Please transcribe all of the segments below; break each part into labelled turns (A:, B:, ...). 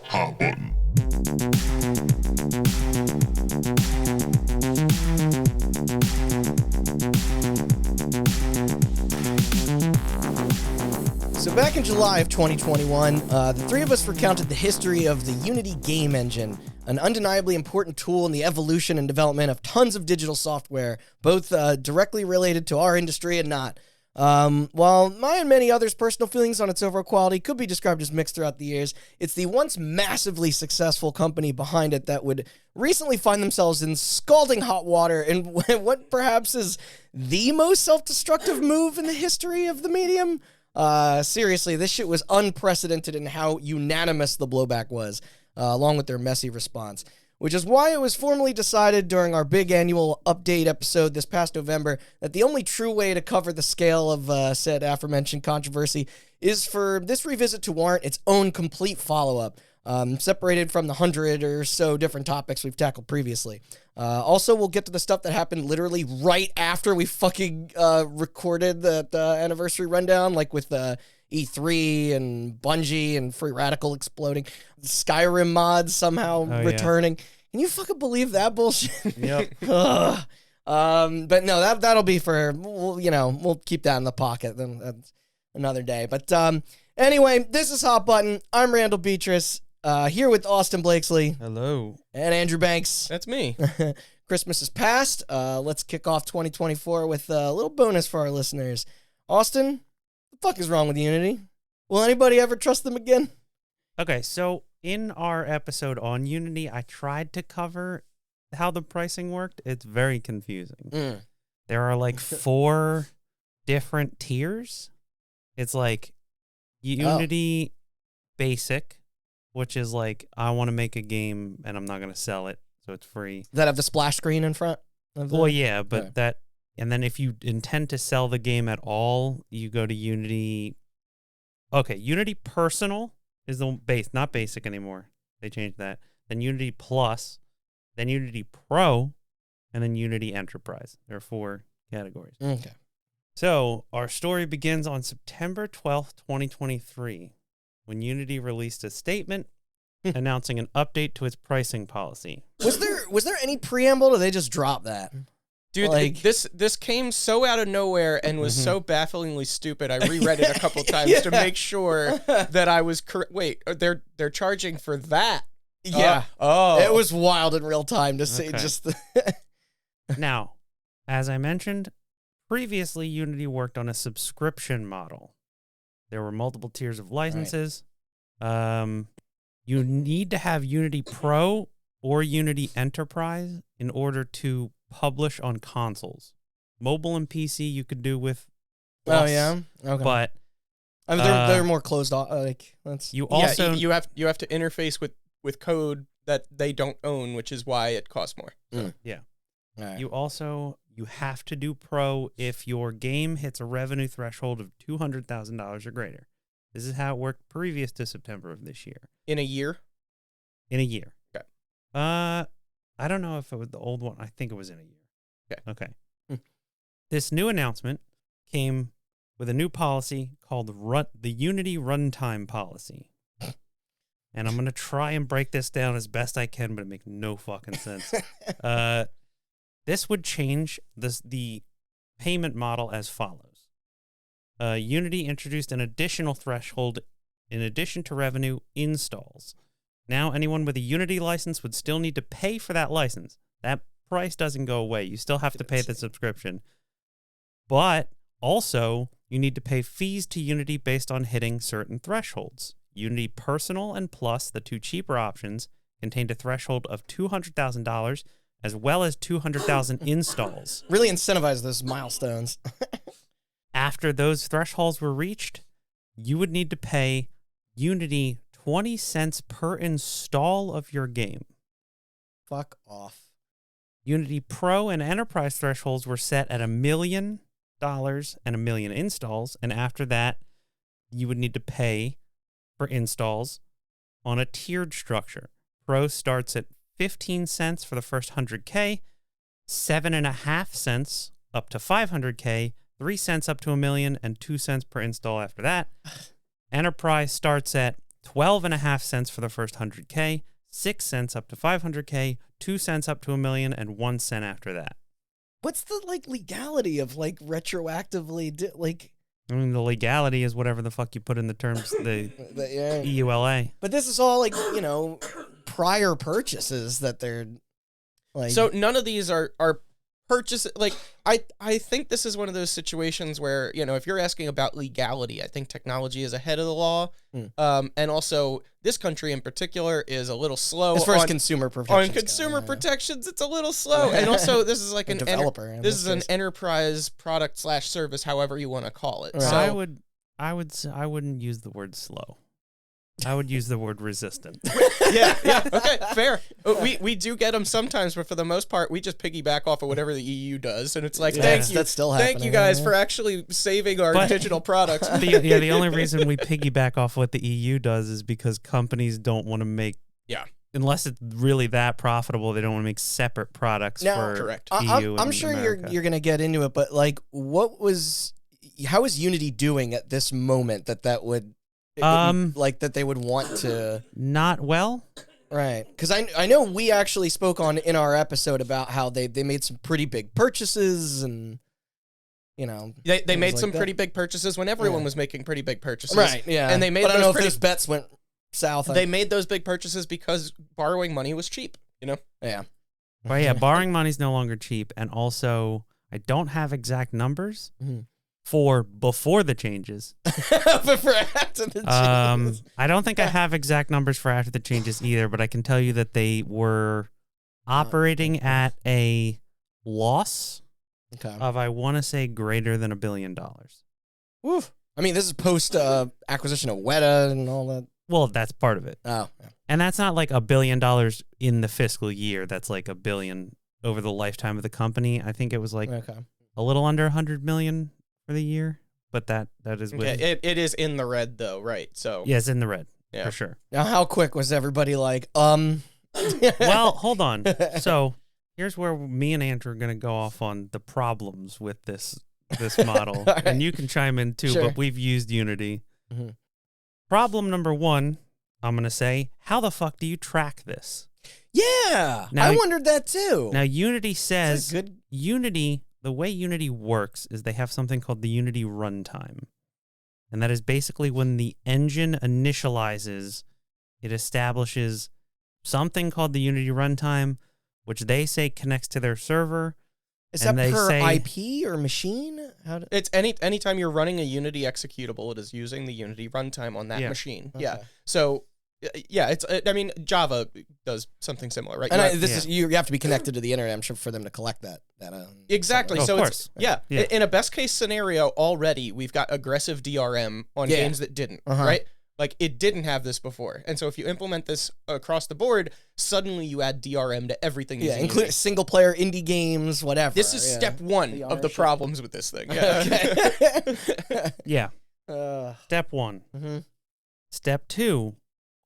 A: Hot Button.
B: So back in July of 2021, the three of us recounted the history of the Unity game engine, an undeniably important tool in the evolution and development of tons of digital software, both directly related to our industry and not. While my and many others' personal feelings on its overall quality could be described as mixed throughout the years, it's the once massively successful company behind it that would recently find themselves in scalding hot water in what perhaps is the most self-destructive move in the history of the medium. Seriously, this shit was unprecedented in how unanimous the blowback was, along with their messy response. Which is why it was formally decided during our big annual update episode this past November that the only true way to cover the scale of said aforementioned controversy is for this revisit to warrant its own complete follow-up, separated from the 100 or so different topics we've tackled previously. Also, we'll get to the stuff that happened literally right after we fucking recorded the anniversary rundown, like with E3 and Bungie and Free Radical exploding, Skyrim mods somehow returning. Yeah. Can you fucking believe that bullshit?
C: Yep.
B: But no, that'll be for, we'll keep that in the pocket then another day. But anyway, this is Hot Button. I'm Randall Beatrice, here with Austin Blakesley.
C: Hello.
B: And Andrew Banks.
D: That's me.
B: Christmas is past. Let's kick off 2024 with a little bonus for our listeners. Austin, what the fuck is wrong with Unity? Will anybody ever trust them again?
C: Okay, so in our episode on Unity, I tried to cover how the pricing worked. It's very confusing. There are like 4 different tiers. It's like Unity Basic, which is like, I want to make a game and I'm not going to sell it, so it's free.
B: Does that have the splash screen in front?
C: Well, yeah, but that, and then if you intend to sell the game at all, you go to Unity. Okay, Unity Personal is the base, not Basic anymore. They changed that. Then Unity Plus, then Unity Pro, and then Unity Enterprise. There are 4 categories.
B: Okay.
C: So our story begins on September 12th, 2023, when Unity released a statement announcing an update to its pricing policy.
B: Was there any preamble, or they just drop that?
D: Dude,
B: like,
D: this came so out of nowhere and was so bafflingly stupid. I reread it a couple times to make sure that I was correct. Wait, they're charging for that?
B: Yeah.
D: Oh.
B: It was wild in real time to see just
C: Now, as I mentioned, previously Unity worked on a subscription model. There were multiple tiers of licenses. Right. You need to have Unity Pro or Unity Enterprise in order to publish on consoles. Mobile and PC you could do with Plus,
B: oh yeah, okay.
C: But
B: I mean, they're more closed off. Like, that's
C: you also
D: you have to interface with code that they don't own, which is why it costs more. So.
C: Yeah.
B: Right.
C: You have to do Pro if your game hits a revenue threshold of $200,000 or greater. This is how it worked previous to September of this year.
D: In a year?
C: In a year.
D: Okay.
C: I don't know if it was the old one. I think it was in a year.
D: Okay.
C: This new announcement came with a new policy called the Unity Runtime Policy. And I'm going to try and break this down as best I can, but it makes no fucking sense. This would change the payment model as follows. Unity introduced an additional threshold in addition to revenue installs. Now, anyone with a Unity license would still need to pay for that license. That price doesn't go away. You still have to pay the subscription. But also, you need to pay fees to Unity based on hitting certain thresholds. Unity Personal and Plus, the 2 cheaper options, contained a threshold of $200,000 as well as 200,000 installs.
B: Really incentivize those milestones.
C: After those thresholds were reached, you would need to pay Unity 20 cents per install of your game.
B: Fuck off.
C: Unity Pro and Enterprise thresholds were set at $1 million and 1 million installs, and after that, you would need to pay for installs on a tiered structure. Pro starts at 15 cents for the first 100K, 7.5 cents up to 500K, 3 cents up to 1 million, and 2 cents per install after that. Enterprise starts at 12.5 cents for the first 100K, 6 cents up to 500K, 2 cents up to $1 million, and 1 cent after that.
B: What's the legality of retroactively
C: I mean, the legality is whatever the fuck you put in the terms, the
B: yeah.
C: EULA.
B: But this is all prior purchases that they're like.
D: So none of these are purchases. Like I think this is one of those situations where, if you're asking about legality, I think technology is ahead of the law. And also this country in particular is a little slow
B: as far as consumer protections.
D: On consumer protections, it's a little slow. And also this is like an
B: developer.
D: This is an enterprise product / service, however you want to call it.
B: Right.
D: So
C: I wouldn't use the word slow. I would use the word resistant.
D: yeah, okay, fair. We do get them sometimes, but for the most part, we just piggyback off of whatever the EU does, and it's like, thank you,
B: that's still
D: thank
B: happening,
D: you guys
B: yeah.
D: for actually saving our digital products.
C: The only reason we piggyback off what the EU does is because companies don't want to make, unless it's really that profitable, they don't want to make separate products for
D: correct.
C: EU.
B: I'm sure you're gonna get into it, but how is Unity doing at this moment that would that they would want to
C: not well,
B: right? Because I know we actually spoke in our episode about how they made some pretty big purchases and
D: they made some pretty big purchases when everyone was making pretty big purchases,
B: right? Yeah,
D: and they made.
B: But I don't know if those bets went south.
D: They made those big purchases because borrowing money was cheap.
B: Yeah.
C: But yeah, borrowing money's no longer cheap, and also I don't have exact numbers. For before the changes.
B: But for after the changes.
C: I don't think I have exact numbers for after the changes either, but I can tell you that they were operating at a loss of, I want to say, greater than $1 billion.
B: Woof. I mean, this is post acquisition of Weta and all that.
C: Well, that's part of it.
B: Oh. Yeah.
C: And that's not like $1 billion in the fiscal year. That's like $1 billion over the lifetime of the company. I think it was like a little under 100 million for the year, but that is with
D: it is in the red though, right? So
C: yeah, it's in the red for sure.
B: Now, how quick was everybody like?
C: Well, hold on. So here's where me and Andrew are gonna go off on the problems with this model,
B: right.
C: And you can chime in too.
B: Sure.
C: But we've used Unity. Problem number one, I'm gonna say, how the fuck do you track this?
B: Yeah,
C: now,
B: I wondered that too.
C: Now Unity says
B: good.
C: Unity. The way Unity works is they have something called the Unity runtime. And that is basically when the engine initializes, it establishes something called the Unity runtime, which they say connects to their server.
B: Is that per IP or machine?
D: It's anytime you're running a Unity executable, it is using the Unity runtime on that machine. Okay. Yeah. So yeah, I mean, Java does something similar, right?
B: And you have to be connected to the internet, I'm sure, for them to collect that.
D: Exactly. So
C: of course.
D: In a best case scenario, already we've got aggressive DRM on games that didn't, right? Like it didn't have this before, and so if you implement this across the board, suddenly you add DRM to everything.
B: Yeah, including single player indie games, whatever.
D: This is step one of the problems with this thing.
C: Yeah. Step one. Step two.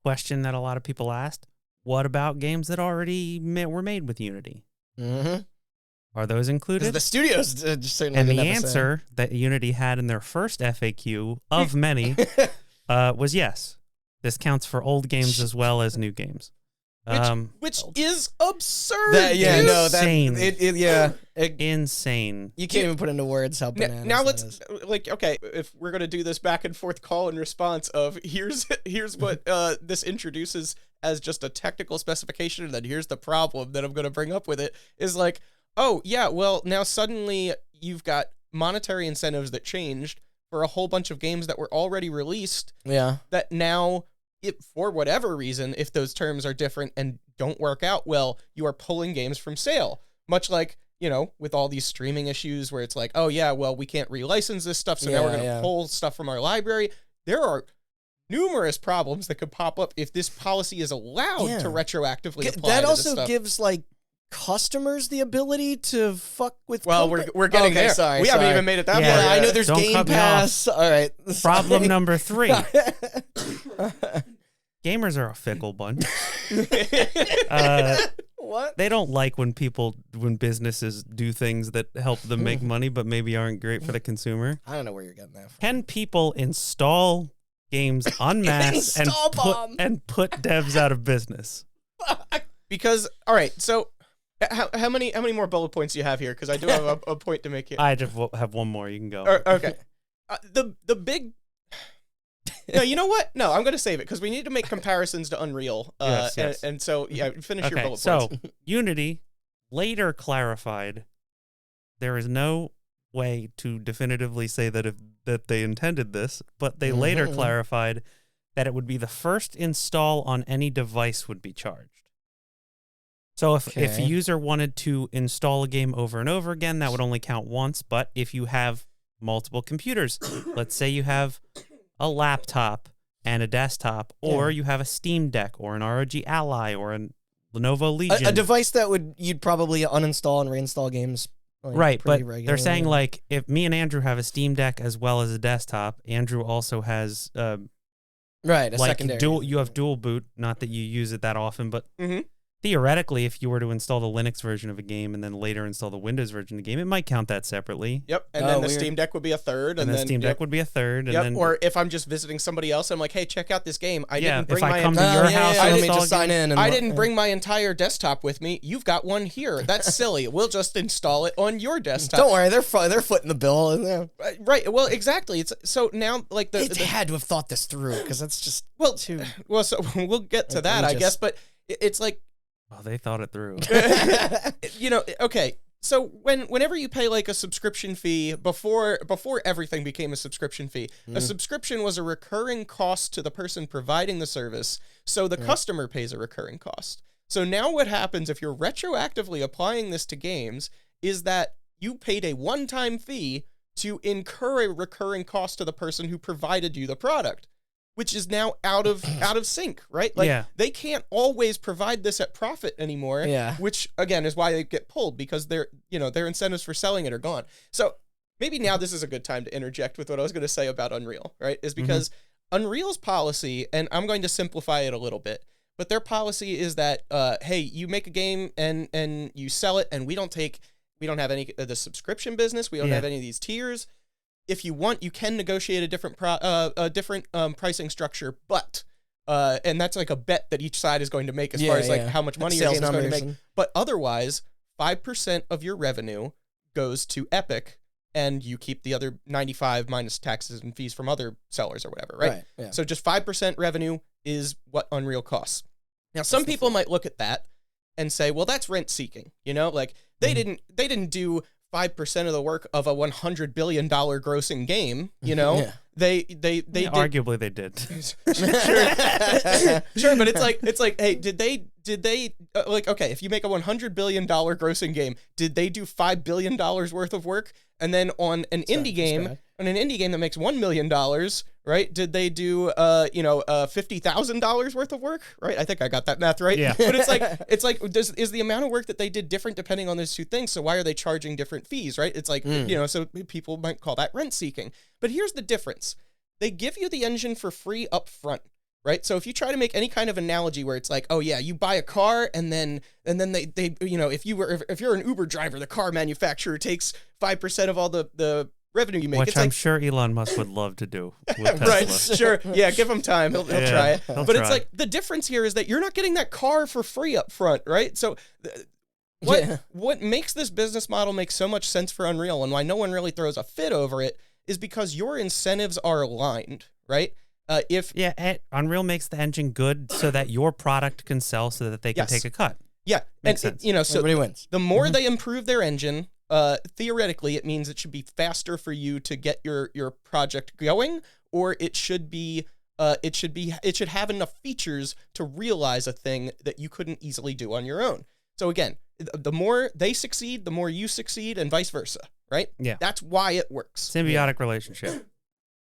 C: Question that a lot of people asked: what about games that already were made with Unity? Are those included?
B: The studios certainly.
C: And the answer that Unity had in their first FAQ of many was yes. This counts for old games as well as new games.
D: Which is absurd.
C: Insane. Insane.
B: You can't even put into words how bananas
D: now
B: that is.
D: Okay, if we're gonna do this back and forth call and response of here's what this introduces as just a technical specification, and then here's the problem that I'm gonna bring up with it is like, oh yeah, well now suddenly you've got monetary incentives that changed for a whole bunch of games that were already released.
B: Yeah.
D: That now, for whatever reason, if those terms are different and don't work out well, you are pulling games from sale. Much like, with all these streaming issues where it's like, oh yeah, well, we can't relicense this stuff, so now we're going to pull stuff from our library. There are numerous problems that could pop up if this policy is allowed to retroactively apply.
B: That
D: to
B: also
D: this stuff.
B: gives customers the ability to fuck with.
D: Well, we're getting there.
B: Sorry,
D: we haven't even made it that far.
B: I know there's Game Pass. All right.
C: Problem number 3. Gamers are a fickle bunch.
B: What?
C: They don't like when businesses do things that help them make money, but maybe aren't great for the consumer.
B: I don't know where you're getting that from.
C: Can people install games en masse
B: Install bomb.
C: and put devs out of business.
D: Because all right, so how many more bullet points do you have here? Because I do have a point to make here.
C: I just have one more. You can go.
D: Okay. The big. No, you know what? No, I'm going to save it because we need to make comparisons to Unreal.
C: Yes.
D: And so yeah, finish your
C: Okay,
D: bullet
C: so
D: points.
C: Unity later clarified there is no way to definitively say that they intended this, but they later clarified that it would be the first install on any device would be charged. So if a user wanted to install a game over and over again, that would only count once. But if you have multiple computers, let's say you have a laptop and a desktop, or you have a Steam Deck or an ROG Ally or a Lenovo Legion.
B: A device that you'd probably uninstall and reinstall games. Like,
C: right, but
B: regularly.
C: they're saying like if me and Andrew have a Steam Deck as well as a desktop, Andrew also has
B: right, a
C: like
B: secondary.
C: you have dual boot. Not that you use it that often, but theoretically, if you were to install the Linux version of a game and then later install the Windows version of the game, it might count that separately.
D: Yep, and then the Steam Deck would be a third,
C: And
D: then
C: the Steam Deck would be a third. And
D: Yep,
C: then,
D: or if I'm just visiting somebody else, I'm like, hey, check out this game. I didn't bring
C: if I
D: my
C: come to
D: entire-
C: your house,
B: I
C: and
B: didn't
C: install
B: just
C: a
B: sign
C: game-
B: in. And
D: I didn't bring my entire desktop with me. You've got one here. That's silly. We'll just install it on your desktop.
B: Don't worry, they're footing the bill. And
D: Right. Well, exactly. It's so now like
B: they had to have thought this through because that's just too.
D: well. So we'll get to that, I guess. But it's like
C: Oh, they thought it through.
D: Okay. So whenever you pay like a subscription fee before everything became a subscription fee, a subscription was a recurring cost to the person providing the service. So the customer pays a recurring cost. So now what happens if you're retroactively applying this to games is that you paid a one-time fee to incur a recurring cost to the person who provided you the product, which is now out of sync, right? Like they can't always provide this at profit anymore.
B: Yeah.
D: Which again is why they get pulled because their incentives for selling it are gone. So maybe now this is a good time to interject with what I was going to say about Unreal, right? Is because Unreal's policy, and I'm going to simplify it a little bit, but their policy is that hey, you make a game and you sell it, and we don't have any of the subscription business. We don't have any of these tiers. If you want, you can negotiate a different pricing structure, but and that's like a bet that each side is going to make as far as like how much money your
B: Sales
D: game is going to
B: numbers
D: make. But otherwise, 5% of your revenue goes to Epic, and you keep the other 95 minus taxes and fees from other sellers or whatever, right?
B: Yeah.
D: So just 5% revenue is what Unreal costs. Now, some people might look at that and say, well, that's rent seeking, like they didn't do 5% of the work of a $100 billion grossing game, They did.
C: Arguably they did.
D: Sure, but it's like, hey, did they like, okay, if you make a $100 billion grossing game, did they do $5 billion worth of work? And then on an indie game that makes $1 million, right? Did they do $50,000 worth of work? Right? I think I got that math right.
C: Yeah.
D: But it's like is the amount of work that they did different depending on those two things? So why are they charging different fees? Right? It's like so people might call that rent seeking. But here's the difference: they give you the engine for free up front. Right. So if you try to make any kind of analogy where it's like, oh yeah, you buy a car and then they if you're an Uber driver, the car manufacturer takes 5% of all the revenue you make.
C: Which
D: it's
C: I'm
D: like,
C: sure Elon Musk would love to do with Tesla.
D: right. Sure. Yeah. Give him time. He'll try it.
C: He'll
D: But it's
C: try.
D: like the difference here is that you're not getting that car for free up front. Right. So what makes this business model make so much sense for Unreal and why no one really throws a fit over it is because your incentives are aligned. Right.
C: Unreal makes the engine good so that your product can sell so that they can take a cut.
D: Yeah.
C: Makes
D: and
C: sense.
D: So
B: everybody wins.
D: the more they improve their engine, theoretically, it means it should be faster for you to get your project going, or it should have enough features to realize a thing that you couldn't easily do on your own. So again, the more they succeed, the more you succeed, and vice versa, right?
C: Yeah.
D: That's why it works.
C: Symbiotic relationship.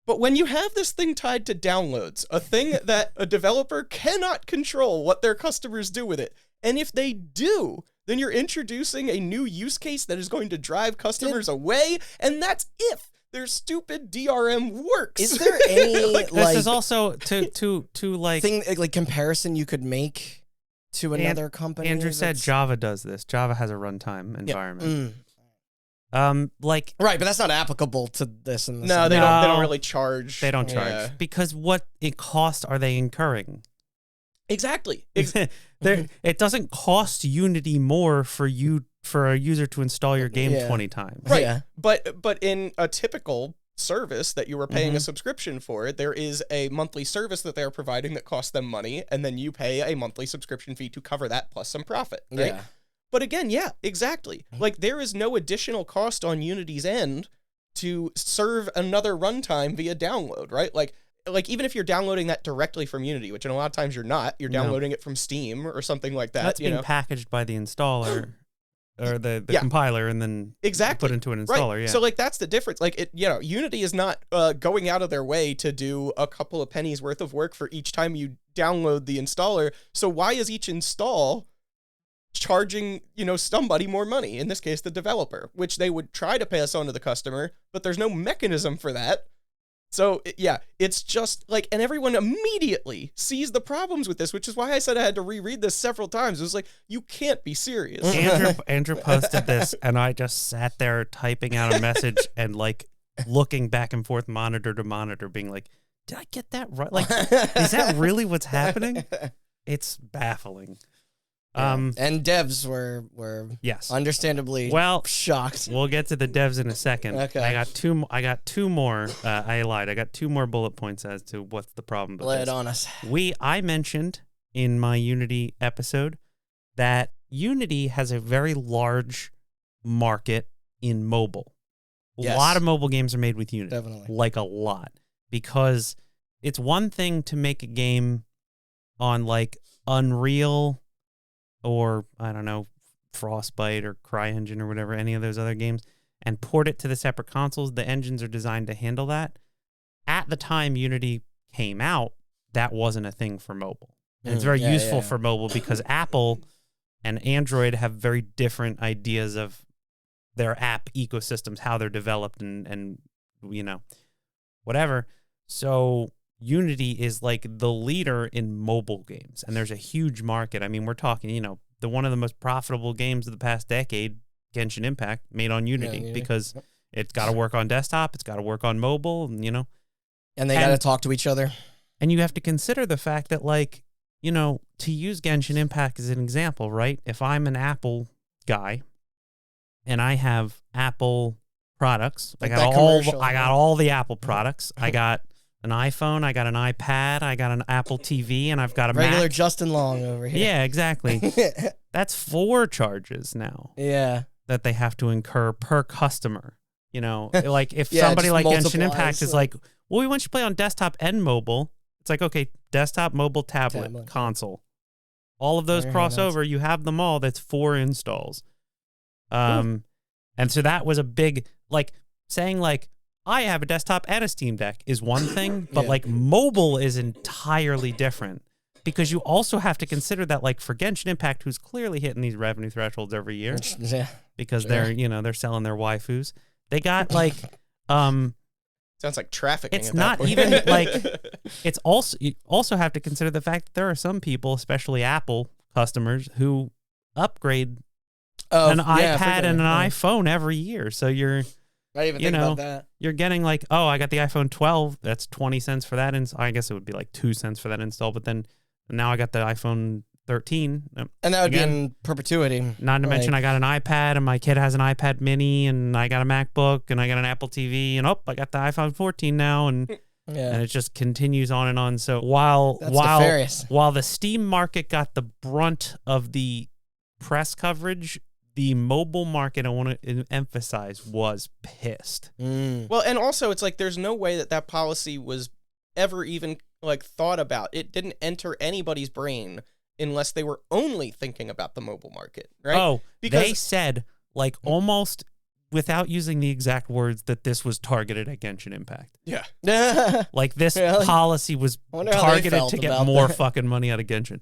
D: But when you have this thing tied to downloads, a thing that a developer cannot control what their customers do with it, and if they do, then you're introducing a new use case that is going to drive customers away, and that's if their stupid DRM works.
B: Is there any
C: This is also to like
B: thing like comparison you could make to another company?
C: Andrew said
B: that's-
C: Java does this. Java has a runtime environment. Like
B: Right, but that's not applicable to this. And this.
D: No,
B: and
D: they
B: that.
D: don't. They
C: No.
D: don't really charge.
C: they don't charge
D: Yeah.
C: because what it costs are they incurring?
D: Exactly.
C: It doesn't cost Unity more for a user to install your game
B: Yeah.
C: 20 times.
D: Right.
B: Yeah.
D: But in a typical service that you were paying
B: Mm-hmm.
D: a subscription for, there is a monthly service that they're providing that costs them money, and then you pay a monthly subscription fee to cover that plus some profit. Right?
B: Yeah.
D: But again, yeah, exactly.
B: Mm-hmm.
D: Like there is no additional cost on Unity's end to serve another runtime via download, right? Like even if you're downloading that directly from Unity, which in a lot of times you're not, you're
C: No.
D: downloading it from Steam or something like that.
C: That's
D: you
C: being
D: know,
C: packaged by the installer or the
D: Yeah.
C: compiler and then
D: exactly.
C: put into an installer.
D: Right.
C: Yeah.
D: So like that's the difference. Like Unity is not going out of their way to do a couple of pennies worth of work for each time you download the installer. So why is each install charging, somebody more money? In this case, the developer, which they would try to pass on to the customer, but there's no mechanism for that. So it's just like, and everyone immediately sees the problems with this, which is why I said I had to reread this several times. It was like, you can't be serious.
C: Andrew posted this, and I just sat there typing out a message and like looking back and forth, monitor to monitor, being like, "Did I get that right? Like, is that really what's happening?" It's baffling.
B: And devs were
C: Yes.
B: understandably
C: Well,
B: shocked.
C: we'll get to the devs in a second.
B: Okay.
C: I got two more. I lied. I got 2 more bullet points as to what's the problem with
B: Lay
C: this.
B: it on us.
C: I mentioned in my Unity episode that Unity has a very large market in mobile.
B: Yes.
C: A lot of mobile games are made with Unity.
B: Definitely.
C: Like a lot. Because it's one thing to make a game on like Unreal or, I don't know, Frostbite or CryEngine or whatever, any of those other games, and port it to the separate consoles. The engines are designed to handle that. At the time Unity came out, that wasn't a thing for mobile. And it's very useful for mobile because Apple and Android have very different ideas of their app ecosystems, how they're developed and whatever. So Unity is like the leader in mobile games, and there's a huge market. I mean, we're talking, one of the most profitable games of the past decade, Genshin Impact, made on Unity because it's got to work on desktop, it's got to work on mobile,
B: And they got to talk to each other.
C: And you have to consider the fact that, like, to use Genshin Impact as an example, right? If I'm an Apple guy and I have Apple products,
B: Like
C: I
B: that
C: got
B: commercial,
C: all the Apple products. I got an iPhone, I got an iPad, I got an Apple TV, and I've got a
B: Regular
C: Mac.
B: Justin Long over here.
C: Yeah, exactly. That's 4 charges now
B: Yeah.
C: that they have to incur per customer. Like if
B: Yeah,
C: somebody
B: just
C: like Genshin
B: multiplies,
C: Impact is like, well, we want you to play on desktop and mobile. It's like, okay, desktop, mobile, tablet. Console. All of those
B: Very
C: cross
B: nice.
C: over. You have them all. That's 4 installs. And so that was a big, like, saying like, I have a desktop and a Steam Deck is one thing, but
B: Yeah.
C: like mobile is entirely different because you also have to consider that, like, for Genshin Impact, who's clearly hitting these revenue thresholds every year
B: Yeah.
C: because
B: Sure.
C: they're selling their waifus. They got like,
D: Sounds like trafficking.
C: It's
D: at that
C: not
D: point.
C: even like it's also, you also have to consider the fact that there are some people, especially Apple customers, who upgrade
B: Oh,
C: an
B: yeah,
C: iPad
B: frequently,
C: and an
B: yeah.
C: iPhone every year. So you're
B: I didn't even
C: you
B: think
C: know,
B: about that.
C: you're getting like, oh, I got the iPhone 12. That's 20 cents for that. I guess it would be like 2 cents for that install. But then now I got the iPhone 13.
B: And that would
C: Again,
B: be in perpetuity.
C: Not to mention I got an iPad and my kid has an iPad mini and I got a MacBook and I got an Apple TV and I got the iPhone 14 now and
B: Yeah.
C: it just continues on and on. So while
B: That's nefarious.
C: while the Steam market got the brunt of the press coverage, the mobile market, I want to emphasize, was pissed.
D: Well, and also it's like there's no way that policy was ever even like thought about. It didn't enter anybody's brain unless they were only thinking about the mobile market, right?
C: Oh,
D: Because-
C: they said, like, almost without using the exact words, that this was targeted at Genshin Impact.
D: Yeah.
C: Like, this
B: Really?
C: policy was
B: Wonder how they
C: targeted
B: felt
C: to get
B: about
C: more
B: that.
C: fucking money out of Genshin.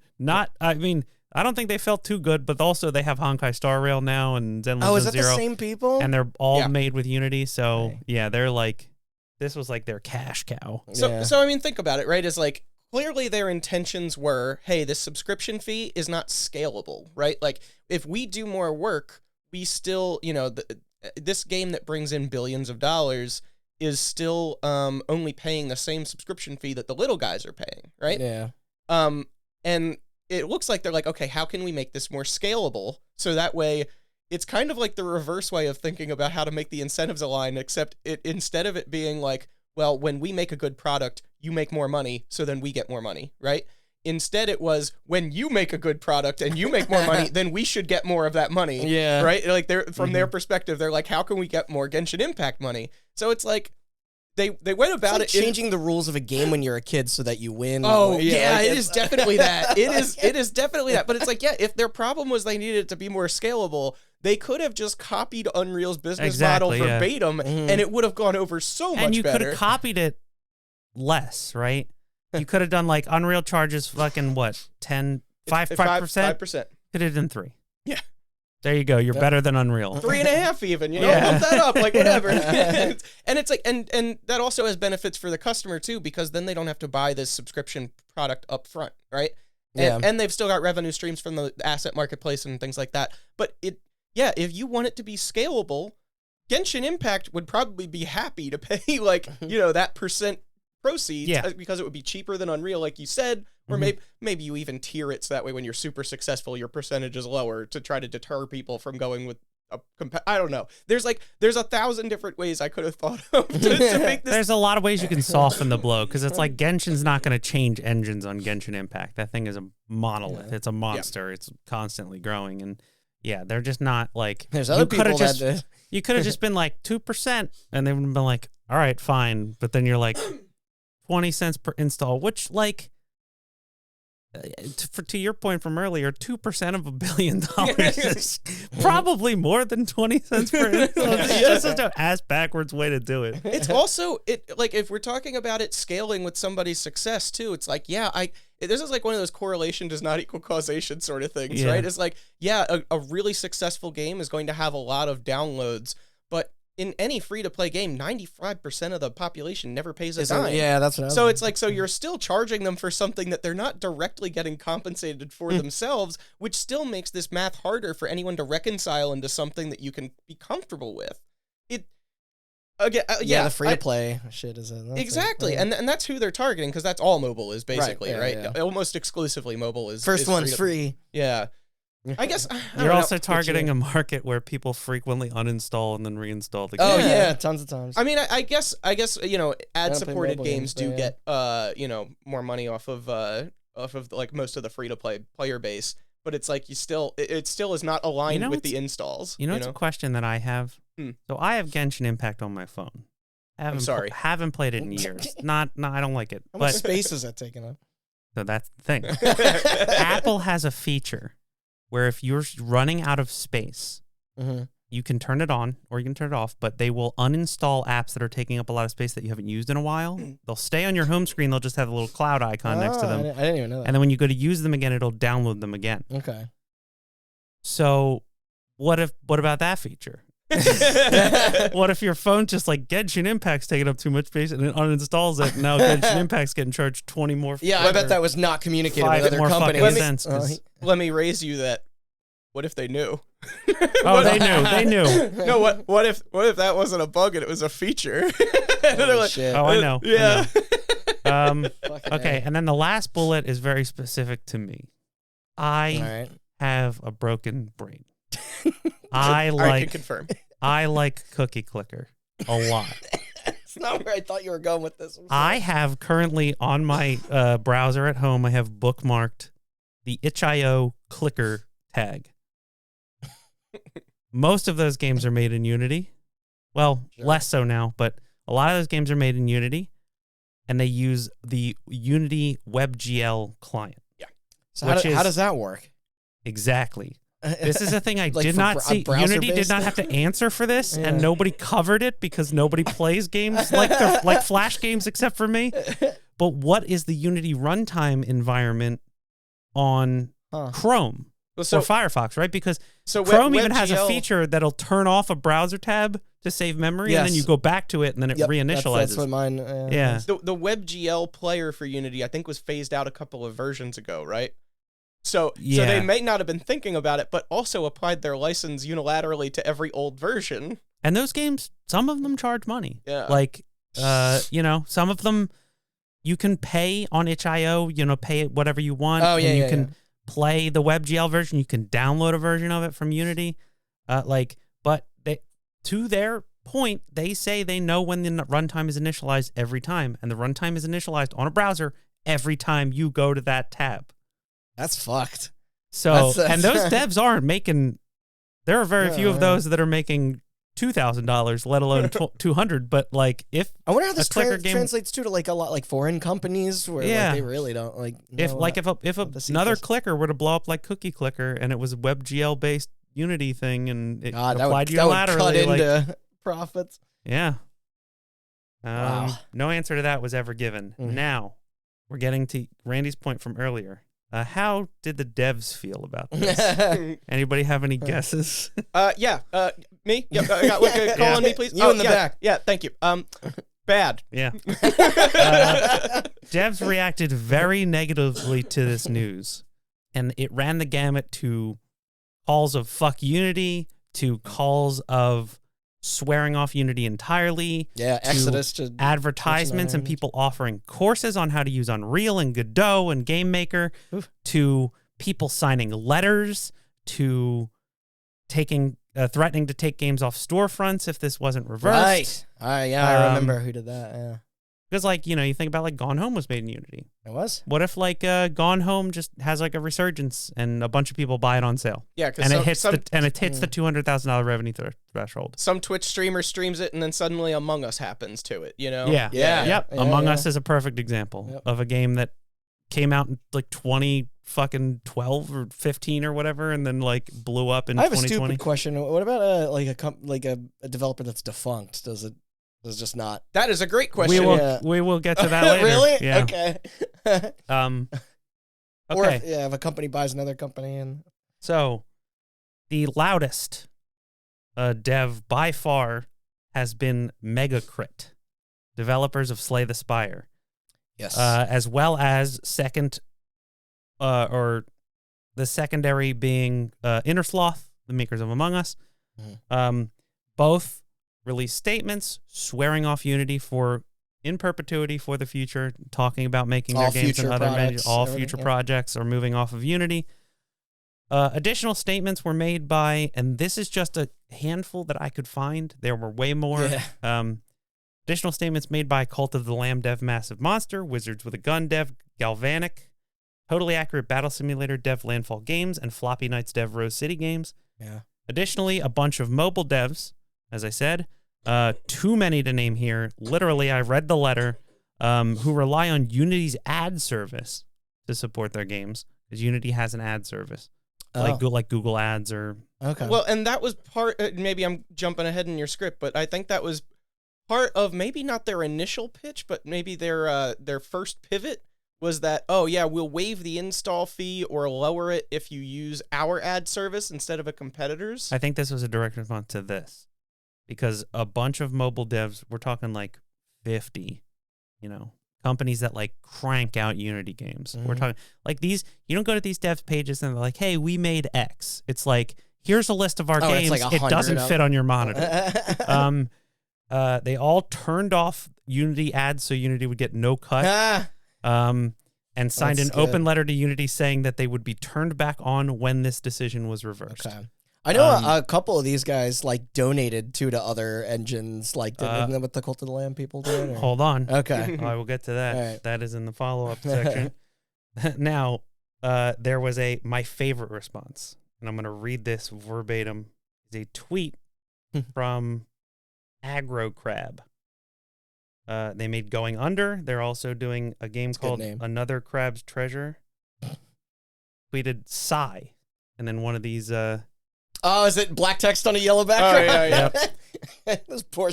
C: I don't think they felt too good, but also they have Honkai Star Rail now and Zenless
B: Oh, is that
C: Zero,
B: the same people?
C: and they're all
D: Yeah.
C: made with Unity. So,
B: Okay.
C: yeah, they're like, this was like their cash cow.
D: So,
B: Yeah.
D: so I mean, think about it, right? Is like clearly their intentions were, hey, this subscription fee is not scalable, right? Like if we do more work, we still, this game that brings in billions of dollars is still only paying the same subscription fee that the little guys are paying, right?
B: Yeah.
D: And it looks like they're like, okay, how can we make this more scalable? So that way, it's kind of like the reverse way of thinking about how to make the incentives align, except instead of it being like, well, when we make a good product, you make more money, so then we get more money, right? Instead, it was when you make a good product and you make more money, then we should get more of that money.
B: Yeah.
D: Right? Like they're from their perspective, they're like, how can we get more Genshin Impact money? So it's like they went about
B: It's
D: it
B: like changing the rules of a game when you're a kid so that you win.
D: Oh yeah,
B: like
D: it is definitely that. It is definitely that. But it's like, yeah, if their problem was they needed it to be more scalable, they could have just copied Unreal's business model
C: Exactly, yeah.
D: verbatim, and it would have gone over so much
C: And you could
D: better.
C: have copied it less, right? You could have done like Unreal charges fucking what, 5%?
D: 5%.
C: Could have done 3.
D: Yeah.
C: There you go. You're better than Unreal.
D: 3.5 even, you know,
C: Yeah.
D: bump that up, like whatever. And it's like, and that also has benefits for the customer too, because then they don't have to buy this subscription product up front, right? And they've still got revenue streams from the asset marketplace and things like that. But if you want it to be scalable, Genshin Impact would probably be happy to pay like, that percent proceeds because it would be cheaper than Unreal, like you said, or maybe you even tier it so that way when you're super successful, your percentage is lower to try to deter people from going with I don't know. There's 1,000 different ways I could have thought of to make this.
C: There's a lot of ways you can soften the blow because it's like Genshin's not going to change engines on Genshin Impact. That thing is a monolith. It's a monster. It's constantly growing. And yeah, they're just not like.
B: There's other people
C: You could have just been like 2% and they would have been like, all right, fine. But then you're like 20 cents per install, which like. To your point from earlier, 2% of $1 billion is probably more than 20 cents per install. It's just an ass backwards way to do it.
D: It's also like if we're talking about it scaling with somebody's success too, it's like, this is like one of those correlation does not equal causation sort of things, right? It's like, a really successful game is going to have a lot of downloads, but in any free-to-play game, 95% of the population never pays a dime.
B: Yeah, that's what I was
D: So it's like, so you're still charging them for something that they're not directly getting compensated for themselves, which still makes this math harder for anyone to reconcile into something that you can be comfortable with.
B: The free-to-play shit is
D: exactly, and that's who they're targeting because that's all mobile is basically, right?
B: Yeah.
D: Almost exclusively mobile is
B: first one's free.
D: Yeah. I guess
C: you're also targeting a market where people frequently uninstall and then reinstall the game.
B: Oh yeah, tons of times.
D: I mean, I guess ad-supported games do get more money off of like most of the free-to-play player base, but it's like it still is not aligned with the installs.
C: It's a question that I have. So I have Genshin Impact on my phone.
D: I'm sorry,
C: haven't played it in years. I don't like it.
B: How much space is that taking up?
C: So that's the thing. Apple has a feature where if you're running out of space, you can turn it on or you can turn it off, but they will uninstall apps that are taking up a lot of space that you haven't used in a while. They'll stay on your home screen. They'll just have a little cloud icon next to them.
B: I didn't even know that.
C: And then when you go to use them again, it'll download them again.
B: Okay.
C: So what about that feature? What if your phone just like Genshin Impact's taking up too much space and it uninnstalls it, and now Genshin Impact's getting charged 20 more.
B: Yeah, I bet that was not communicated with other companies.
D: Let me raise you that. What if they knew?
C: Oh, they knew.
D: No, what if that wasn't a bug and it was a feature?
B: Shit.
C: Oh, I know.
D: Yeah.
C: I know. Okay, and then the last bullet is very specific to me. I have a broken brain. I
D: can confirm.
C: I like Cookie Clicker a lot.
B: It's not where I thought you were going with this.
C: I have currently on my browser at home, I have bookmarked the itch.io clicker tag. Most of those games are made in Unity. Well, less so now, but a lot of those games are made in Unity, and they use the Unity WebGL client.
B: Yeah. So how does that work?
C: Exactly. This is a thing I did not see. Unity did not have to answer for this, and nobody covered it because nobody plays games like Flash games except for me. But what is the Unity runtime environment on Chrome or Firefox, right? Because Chrome even has a feature that'll turn off a browser tab to save memory, and then you go back to it, and then it reinitializes. That's what
B: mine.
C: Yeah.
D: The WebGL player for Unity, I think, was phased out a couple of versions ago, right? So they may not have been thinking about it, but also applied their license unilaterally to every old version.
C: And those games, some of them charge money.
D: Yeah.
C: Like, some of them you can pay on itch.io, pay it whatever you want.
B: Oh, yeah,
C: and you
B: yeah,
C: can play the WebGL version. You can download a version of it from Unity. But to their point, they say they know when the runtime is initialized every time. And the runtime is initialized on a browser every time you go to that tab.
B: That's fucked.
C: So, and those devs aren't making, there are very few of those that are making $2,000, let alone $200. But like, if
B: I wonder how this
C: clicker game
B: translates to like a lot like foreign companies where like, they really don't like.
C: If
B: the
C: another
B: secrets.
C: clicker were to blow up like Cookie Clicker and it was a WebGL based Unity thing and it
B: God,
C: applied
B: that would cut
C: unilaterally,
B: into profits.
C: yeah.
B: Wow.
C: No answer to that was ever given.
B: Mhm.
C: Now we're getting to Randy's point from earlier. How did the devs feel about this? Anybody have any guesses?
D: Yeah. Me? Yeah. Call on me, please.
B: You in the back.
D: Yeah. Thank you. Bad.
C: Yeah. Devs reacted very negatively to this news, and it ran the gamut to calls of fuck Unity, to calls of swearing off Unity entirely,
B: Yeah, Exodus to
C: advertisements and people offering courses on how to use Unreal and Godot and GameMaker, to people signing letters, to threatening to take games off storefronts if this wasn't reversed.
B: Right. Yeah, I remember who did that. Yeah.
C: Because, like, you think about, like, Gone Home was made in Unity.
B: It was?
C: What if, like, Gone Home just has, like, a resurgence and a bunch of people buy it on sale?
D: Yeah,
C: And it hits the $200,000 revenue threshold.
D: Some Twitch streamer streams it, and then suddenly Among Us happens to it.
C: Yeah.
B: Yeah.
C: Yep.
B: Yeah,
C: Among
B: yeah.
C: Us is a perfect example
B: Yep.
C: of a game that came out in, like, 2012 or 15 or whatever, and then, like, blew up in
B: I have a
C: 2020.
B: stupid question. What about a developer that's defunct? Does it just not?
D: That is a great question.
C: We will get to that later.
B: Really?
C: Yeah.
B: Okay. Or
C: Okay.
B: if a company buys another company and
C: So, the loudest dev by far has been Megacrit, developers of Slay the Spire,
B: yes,
C: as well as the secondary being Innersloth, the makers of Among Us. Both released statements swearing off Unity in perpetuity for the future, talking about making
B: All
C: their games and
B: future
C: other
B: products,
C: all
B: everything,
C: future
B: yeah.
C: projects are moving off of Unity. Additional statements were made by, and this is just a handful that I could find. There were way more.
B: Yeah.
C: Additional statements made by Cult of the Lamb dev Massive Monster, Wizards with a Gun dev Galvanic, Totally Accurate Battle Simulator dev Landfall Games, and Floppy Nights dev Rose City Games.
B: Yeah.
C: Additionally, a bunch of mobile devs, as I said, too many to name here. Literally, I read the letter, who rely on Unity's ad service to support their games, because Unity has an ad service, like Google Ads or.
B: Okay.
D: Well, and that was part. Maybe I'm jumping ahead in your script, but I think that was part of maybe not their initial pitch, but maybe their first pivot was that, oh yeah, we'll waive the install fee or lower it if you use our ad service instead of a competitor's.
C: I think this was a direct response to this, because a bunch of mobile devs, we're talking like 50, companies that like crank out Unity games. We're talking like these, you don't go to these devs pages and they're like, hey, we made X. It's like, here's a list of our games.
B: It's like
C: it
B: 100
C: doesn't
B: of
C: fit on your monitor. They all turned off Unity ads so Unity would get no cut. And signed
B: That's
C: an open letter to Unity saying that they would be turned back on when this decision was reversed.
B: Okay. I know a couple of these guys like donated to other engines, like isn't that what the Cult of the Lamb people did? Or?
C: Hold on.
B: Okay.
C: I will get to that.
B: All right.
C: That is in the follow-up section. Now, there was my favorite response, and I'm going to read this verbatim. It's a tweet from Aggro Crab. They made Going Under. They're also doing a game called Another Crab's Treasure. Tweeted sigh, and then one of these.
B: Oh, is it black text on a yellow background?
D: Oh, yeah.
B: Those poor.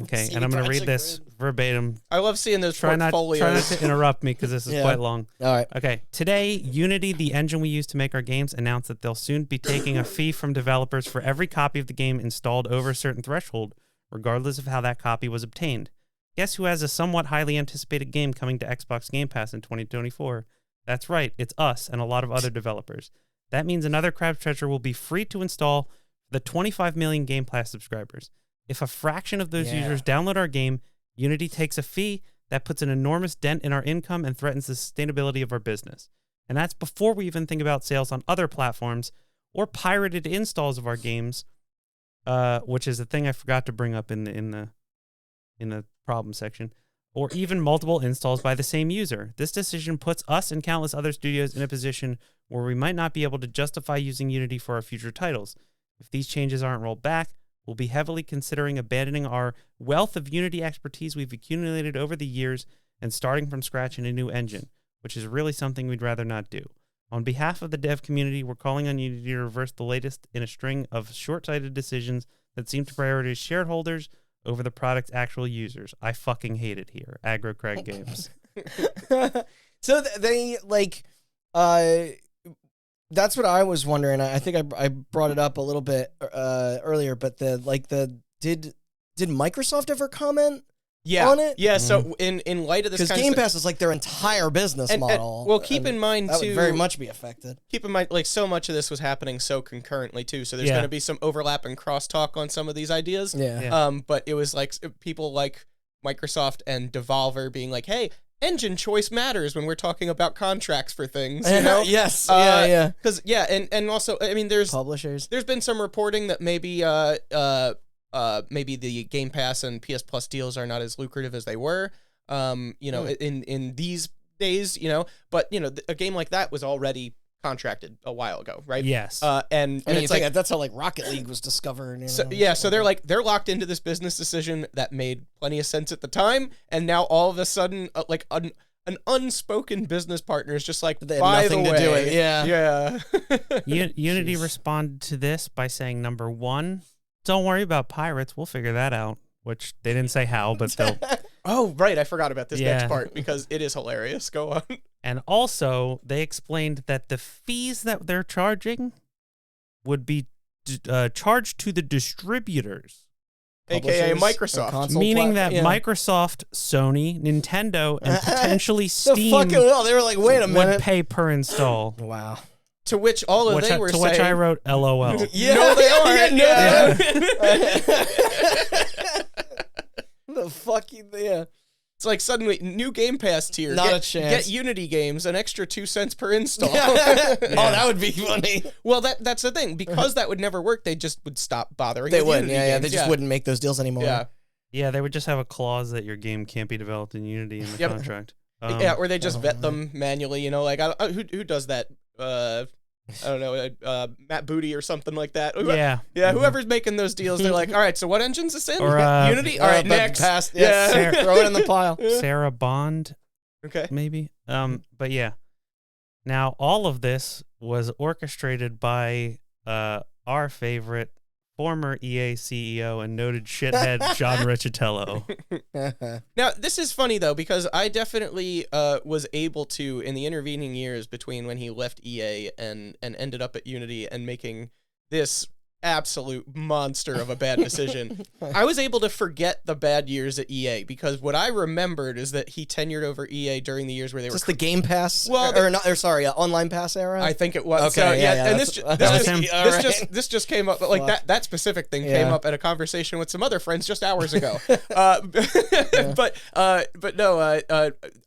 C: Okay, and I'm going to read this verbatim.
D: I love seeing those
C: Try not
D: portfolios.
C: to interrupt me because this is quite long.
B: All right.
C: Okay, today, Unity, the engine we use to make our games, announced that they'll soon be taking a fee from developers for every copy of the game installed over a certain threshold, regardless of how that copy was obtained. Guess who has a somewhat highly anticipated game coming to Xbox Game Pass in 2024? That's right, it's us and a lot of other developers. That means Another Crab's Treasure will be free to install for the 25 million Game Pass subscribers. If a fraction of those
B: Yeah.
C: users download our game, Unity takes a fee that puts an enormous dent in our income and threatens the sustainability of our business. And that's before we even think about sales on other platforms or pirated installs of our games, which is a thing I forgot to bring up in the problem section, or even multiple installs by the same user. This decision puts us and countless other studios in a position where we might not be able to justify using Unity for our future titles. If these changes aren't rolled back, we'll be heavily considering abandoning our wealth of Unity expertise we've accumulated over the years and starting from scratch in a new engine, which is really something we'd rather not do. On behalf of the dev community, we're calling on Unity to reverse the latest in a string of short-sighted decisions that seem to prioritize shareholders over the product's actual users. I fucking hate it here. Aggro Craig Games.
B: So they like, that's what I was wondering. I think I brought it up a little bit earlier, but did Microsoft ever comment on it?
D: Yeah, so in light of this
B: Because
D: kind
B: Game
D: of stuff,
B: Pass is like their entire business model.
D: well, keep in mind
B: that
D: too,
B: would very much be affected.
D: keep in mind, like, so much of this was happening so concurrently too. So there's
C: Yeah.
D: going to be some overlap and crosstalk on some of these ideas.
B: Yeah.
C: Yeah.
D: But it was like people like Microsoft and Devolver being like, "Hey, engine choice matters when we're talking about contracts for things." You know?
B: Yes. Yeah.
D: Because and also, I mean, there's
B: Publishers.
D: been some reporting that maybe maybe the Game Pass and PS Plus deals are not as lucrative as they were. In these days, but a game like that was already contracted a while ago, right?
C: Yes.
D: And
B: I mean,
D: it's like,
B: that's how like Rocket League was discovered.
D: so they're locked into this business decision that made plenty of sense at the time, and now all of a sudden, an unspoken business partner is just like,
B: They had
D: by the
B: nothing to
D: way,
B: do with it, yeah.
C: Unity
B: Jeez.
C: responded to this by saying, number one, don't worry about pirates. We'll figure that out. Which they didn't say how, but they'll.
D: Oh, right. I forgot about this
C: Yeah.
D: next part because it is hilarious. Go on.
C: And also, they explained that the fees that they're charging would be charged to the distributors,
D: AKA
B: Publishers,
D: Microsoft.
B: console
C: meaning
B: plat-
C: that
B: yeah.
C: Microsoft, Sony, Nintendo, and potentially
B: So
C: Steam
B: fucking well. They were like, wait a
C: would
B: minute.
C: pay per install.
B: Wow.
D: To which all of
C: Which
D: they
C: I,
D: were
C: to
D: saying,
C: which I wrote LOL.
B: Yeah,
D: No, they aren't.
B: Yeah,
D: Yeah.
B: The fucking yeah.
D: It's like suddenly new Game Pass tier.
B: Not
D: get,
B: a chance.
D: Get Unity games, an extra 2 cents per install.
B: Oh, that would be funny.
D: Well, that's the thing. Because that would never work, they just would stop bothering.
B: They
D: with
B: wouldn't.
D: Unity
B: Yeah,
D: games.
B: they just wouldn't make those deals anymore.
D: Yeah.
C: Yeah, they would just have a clause that your game can't be developed in Unity in the
D: Yep.
C: contract.
D: Yeah, or they just
B: Oh,
D: vet them manually. Like who does that? I don't know, Matt Booty or something like that.
C: Yeah.
D: Yeah, whoever's making those deals, they're like, all right, so what engine's this in?
C: Or,
D: Unity? All right,
B: but
D: next.
B: Pass,
D: Yeah.
B: yeah. Throw it in the pile.
C: Sarah Bond,
D: Okay.
C: maybe. But yeah. Now, all of this was orchestrated by our favorite former EA CEO and noted shithead John Riccitello.
D: Now, this is funny, though, because I definitely was able to, in the intervening years between when he left EA and ended up at Unity and making this absolute monster of a bad decision, I was able to forget the bad years at EA, because what I remembered is that he tenured over EA during the years where they were...
B: Just the Game Pass?
D: Well,
B: Online Pass era?
D: I think it was.
B: Okay,
D: So,
B: yeah,
D: and
B: that's-
D: this just came up, like
B: Fuck.
D: that specific thing
B: Yeah.
D: came up at a conversation with some other friends just hours ago. But no,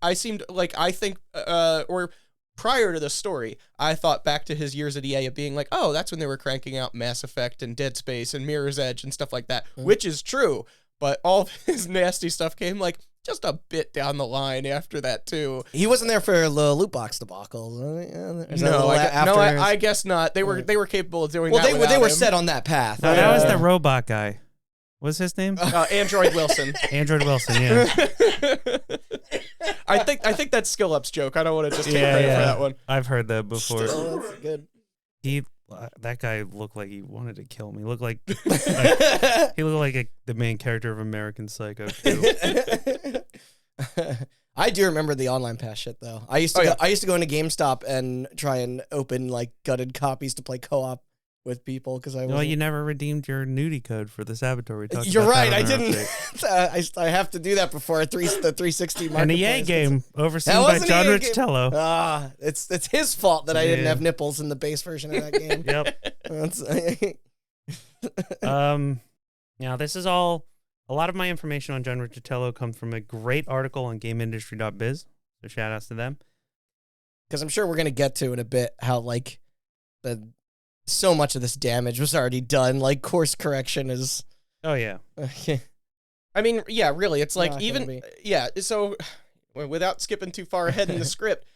D: I seemed like, I think, or prior to the story, I thought back to his years at EA of being like, oh, that's when they were cranking out Mass Effect and Dead Space and Mirror's Edge and stuff like that, which is true. But all of his nasty stuff came like just a bit down the line after that too.
B: He wasn't there for the loot box debacle.
D: I guess not. They were capable of doing
B: Well,
D: that.
B: they were
D: him.
B: set on that path.
C: No, that was the robot guy. What's his name?
D: Android Wilson.
C: Android Wilson, yeah.
D: I think that's Skill Up's joke. I don't want to just take credit for that one.
C: I've heard that before.
B: Still, that's good.
C: That guy looked like he wanted to kill me. He looked like the main character of American Psycho too.
B: I do remember the online pass shit though. I used to go into GameStop and try and open like gutted copies to play co-op with people because I.
C: Well, you never redeemed your nudie code for the Saboteur. We talked
B: You're
C: about
B: right.
C: that
B: I
C: on our
B: didn't.
C: update.
B: I have to do that before the 360
C: An
B: marketplace.
C: EA game overseen
B: That
C: by
B: was an
C: John
B: EA game.
C: Riccitello.
B: It's his fault that I didn't
C: Yeah.
B: have nipples in the base version of that game.
C: Yep.
B: That's-
C: Now, this is all, a lot of my information on John Riccitiello comes from a great article on GameIndustry.biz. So shout outs to them.
B: Because I'm sure we're going to get to in a bit how, like, so much of this damage was already done. Like, course correction is...
C: Oh, yeah.
D: I mean, yeah, really, it's like
B: Not gonna
D: even
B: be.
D: yeah. So, without skipping too far ahead in the script,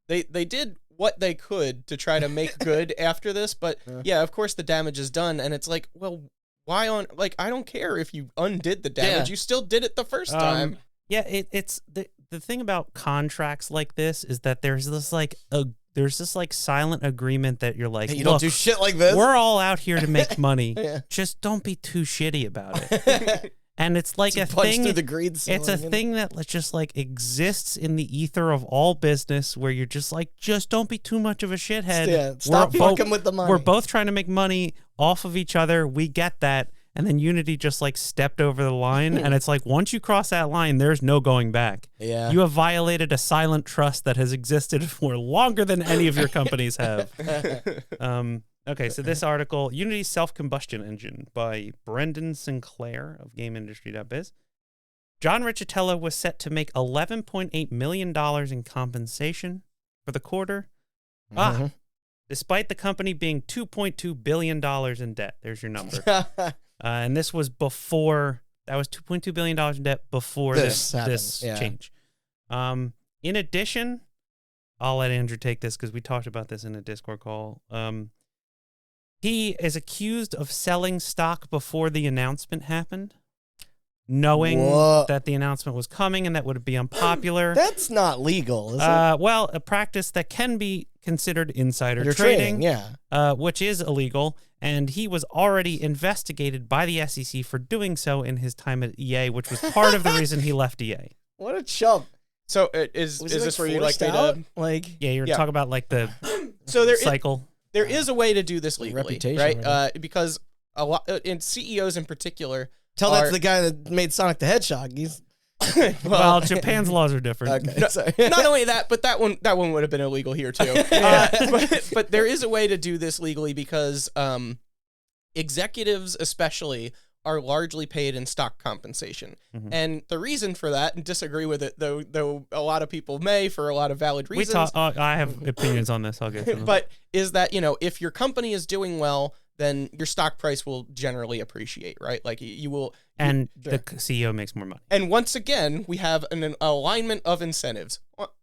D: they did what they could to try to make good after this, but yeah, of course the damage is done, and it's like, well, why on? Like, I don't care if you undid the damage, you still did it the first time.
C: Yeah, it's the thing about contracts like this is that there's this like silent agreement that you're like,
B: Hey, you don't do shit like this.
C: We're all out here to make money.
B: Yeah.
C: Just don't be too shitty about it. And it's like a
B: punch
C: thing.
B: through the greed
C: It's a
B: ceiling.
C: thing that just like exists in the ether of all business, where you're just like, just don't be too much of a shithead.
B: Yeah, stop fucking with the money.
C: We're both trying to make money off of each other. We get that. And then Unity just like stepped over the line, and it's like, once you cross that line, there's no going back.
B: Yeah.
C: You have violated a silent trust that has existed for longer than any of your companies have. Okay, so this article, Unity's Self-Combustion Engine by Brendan Sinclair of GameIndustry.biz. John Riccitiello was set to make $11.8 million in compensation for the quarter. Despite the company being $2.2 billion in debt. There's your number. And this was before, that was $2.2 billion in debt before this change. In addition, I'll let Andrew take this because we talked about this in a Discord call. He is accused of selling stock before the announcement happened, knowing that the announcement was coming and that would be unpopular.
B: That's not legal, is it?
C: Well, a practice that can be considered insider
B: You're
C: trading,
B: yeah.
C: which is illegal, and he was already investigated by the SEC for doing so in his time at EA, which was part of the reason he left EA.
B: What a chump.
D: So is this where you like me to?
B: Like,
C: Yeah, you're talking about like the
D: So
C: cycle.
D: There is a way to do this legally,
B: Reputation,
D: right? Because a lot, and CEOs in particular.
B: tell that to the guy that made Sonic the Hedgehog. He's
C: Well, Japan's laws are different.
B: okay. Sorry.
D: Not only that, but that one would have been illegal here too. But there is a way to do this legally because executives, especially, are largely paid in stock compensation, and the reason for that, and disagree with it, though a lot of people may for a lot of valid reasons.
C: I have opinions on this. I'll get to them.
D: But is that, if your company is doing well, then your stock price will generally appreciate, right? Like you will.
C: And the CEO makes more money.
D: And once again, we have an alignment of incentives,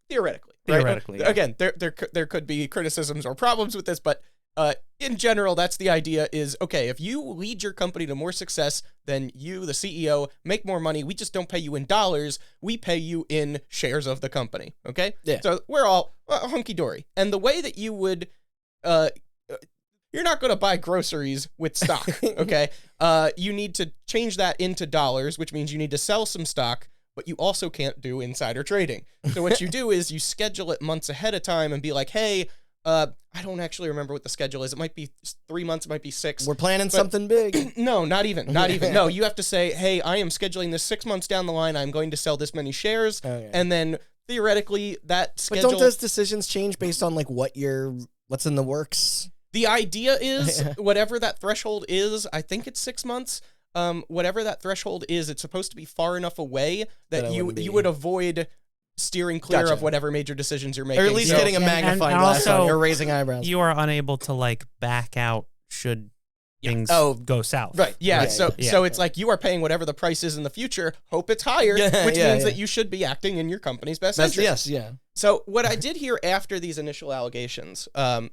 D: theoretically. Right?
C: Theoretically, yeah.
D: Again, there could be criticisms or problems with this, but in general, that's the idea is, okay, if you lead your company to more success, then you, the CEO, make more money. We just don't pay you in dollars. We pay you in shares of the company, okay?
B: Yeah.
D: So we're all hunky-dory. And the way that you would... you're not going to buy groceries with stock, okay? You need to change that into dollars, which means you need to sell some stock, but you also can't do insider trading. So what you do is you schedule it months ahead of time and be like, hey... I don't actually remember what the schedule is. It might be 3 months, it might be 6.
B: We're planning something big.
D: No, not even. No, you have to say, hey, I am scheduling this 6 months down the line. I'm going to sell this many shares.
B: Okay.
D: And then theoretically that schedule...
B: But don't those decisions change based on like what's in the works?
D: The idea is whatever that threshold is, I think it's 6 months. Whatever that threshold is, it's supposed to be far enough away that you would avoid steering clear of whatever major decisions you're making.
B: Or at least getting a magnifying glass
C: also,
B: on you or raising eyebrows.
C: You are unable to like back out should things go south.
D: Right. Yeah.
B: Right.
D: So it's like you are paying whatever the price is in the future. Hope it's higher, which means that you should be acting in your company's best interest.
B: Yes. Yeah.
D: So what I did here after these initial allegations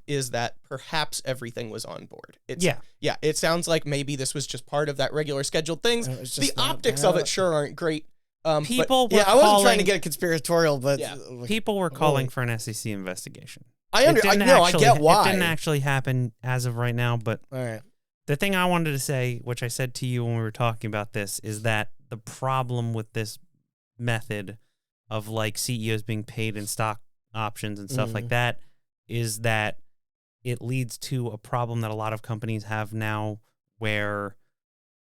D: is that perhaps everything was on board. Yeah. It sounds like maybe this was just part of that regular scheduled things. The optics of it sure aren't great.
C: People were
B: I wasn't trying to get conspiratorial, but
C: people were calling for an SEC investigation.
B: I get why.
C: It didn't actually happen as of right now, but
B: all right.
C: The thing I wanted to say, which I said to you when we were talking about this, is that the problem with this method of like CEOs being paid in stock options and stuff like that is that it leads to a problem that a lot of companies have now where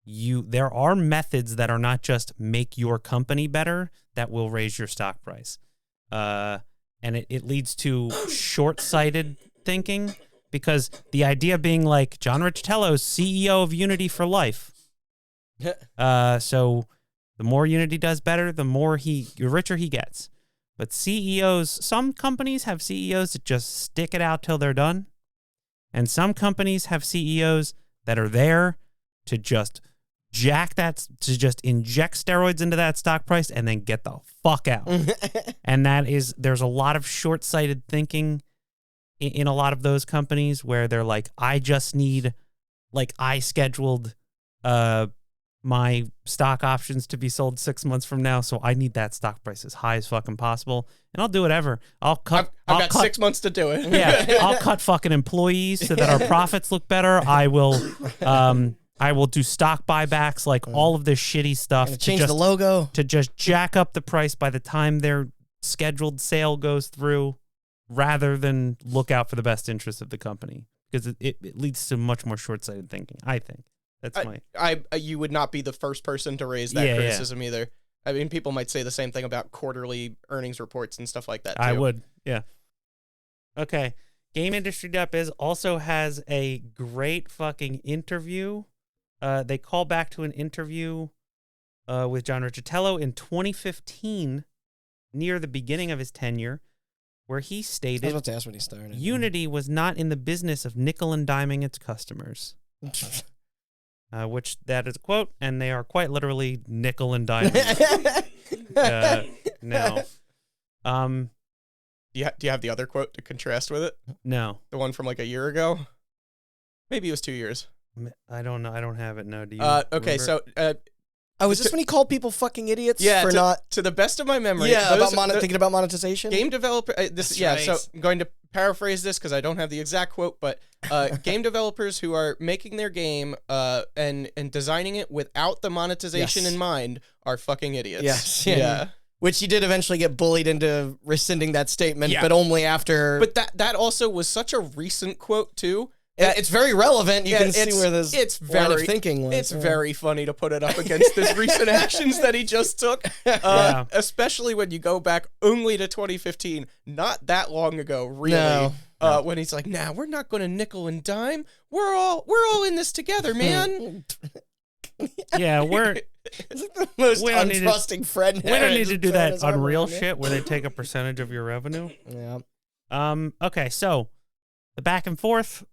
C: there are methods that are not just make your company better that will raise your stock price. And it leads to short-sighted thinking because the idea being like John Riccitiello, CEO of Unity for life. So the more Unity does better, the richer he gets. But CEOs, some companies have CEOs that just stick it out till they're done. And some companies have CEOs that are there to just inject steroids into that stock price and then get the fuck out. And there's a lot of short-sighted thinking in a lot of those companies where they're like, I scheduled my stock options to be sold 6 months from now, so I need that stock price as high as fucking possible, and I'll do whatever. I've
D: got 6 months to do it.
C: Yeah, I'll cut fucking employees so that our profits look better. I will do stock buybacks, like all of this shitty stuff.
B: Change the logo
C: to just jack up the price by the time their scheduled sale goes through, rather than look out for the best interest of the company, because it leads to much more short-sighted thinking, I think. You
D: would not be the first person to raise that criticism either. I mean, people might say the same thing about quarterly earnings reports and stuff like that, too.
C: I would, yeah. Okay. GameIndustry.biz also has a great fucking interview. They call back to an interview with John Riccitiello in 2015, near the beginning of his tenure, where he stated,
B: I was about to ask when he started.
C: Unity was not in the business of nickel and diming its customers. Which that is a quote, and they are quite literally nickel and diming. No.
D: Do you have the other quote to contrast with it?
C: No.
D: The one from like a year ago? Maybe it was 2 years.
C: I don't know. I don't have it. No. Do you?
D: Okay,
C: remember?
D: so
B: was this when he called people fucking idiots
D: for
B: not?
D: To the best of my memory,
B: Thinking about monetization.
D: Game developer. So I'm going to paraphrase this because I don't have the exact quote, but game developers who are making their game and designing it without the monetization in mind are fucking idiots.
B: Yes.
D: Yeah.
B: Which he did eventually get bullied into rescinding that statement, but only after.
D: But that also was such a recent quote too.
B: It's very relevant. You can see where this line of thinking was.
D: It's very funny to put it up against his recent actions that he just took, especially when you go back only to 2015, not that long ago, really. No. When he's like, "Nah, we're not going to nickel and dime. We're all in this together, man."
C: Yeah, we're
B: the most untrusting friend.
C: We don't need to do that Unreal shit where they take a percentage of your revenue.
B: Yeah.
C: Okay, so the back and forth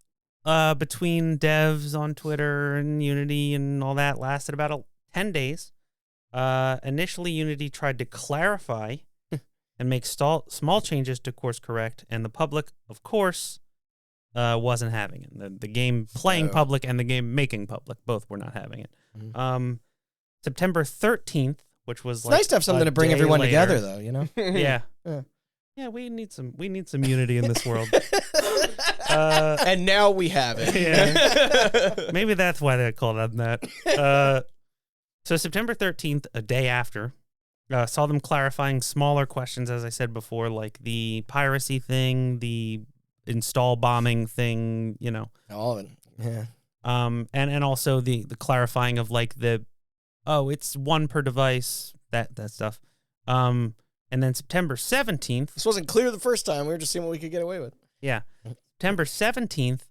C: between devs on Twitter and Unity and all that lasted about 10 days. Initially, Unity tried to clarify and make small changes to course correct, and the public, of course, wasn't having it. The game playing public and the game making public both were not having it.
B: Mm-hmm.
C: September 13th, which was
B: nice to have something to bring everyone together, though. You know?
C: Yeah, we need some unity in this world.
D: And now we have it.
C: Yeah. Maybe that's why they called it that. So September 13th, a day after, saw them clarifying smaller questions, as I said before, like the piracy thing, the install bombing thing, you know.
B: All of it. Yeah.
C: And also the clarifying of like it's one per device, that stuff. And then September 17th.
B: This wasn't clear the first time. We were just seeing what we could get away with.
C: Yeah. September 17th,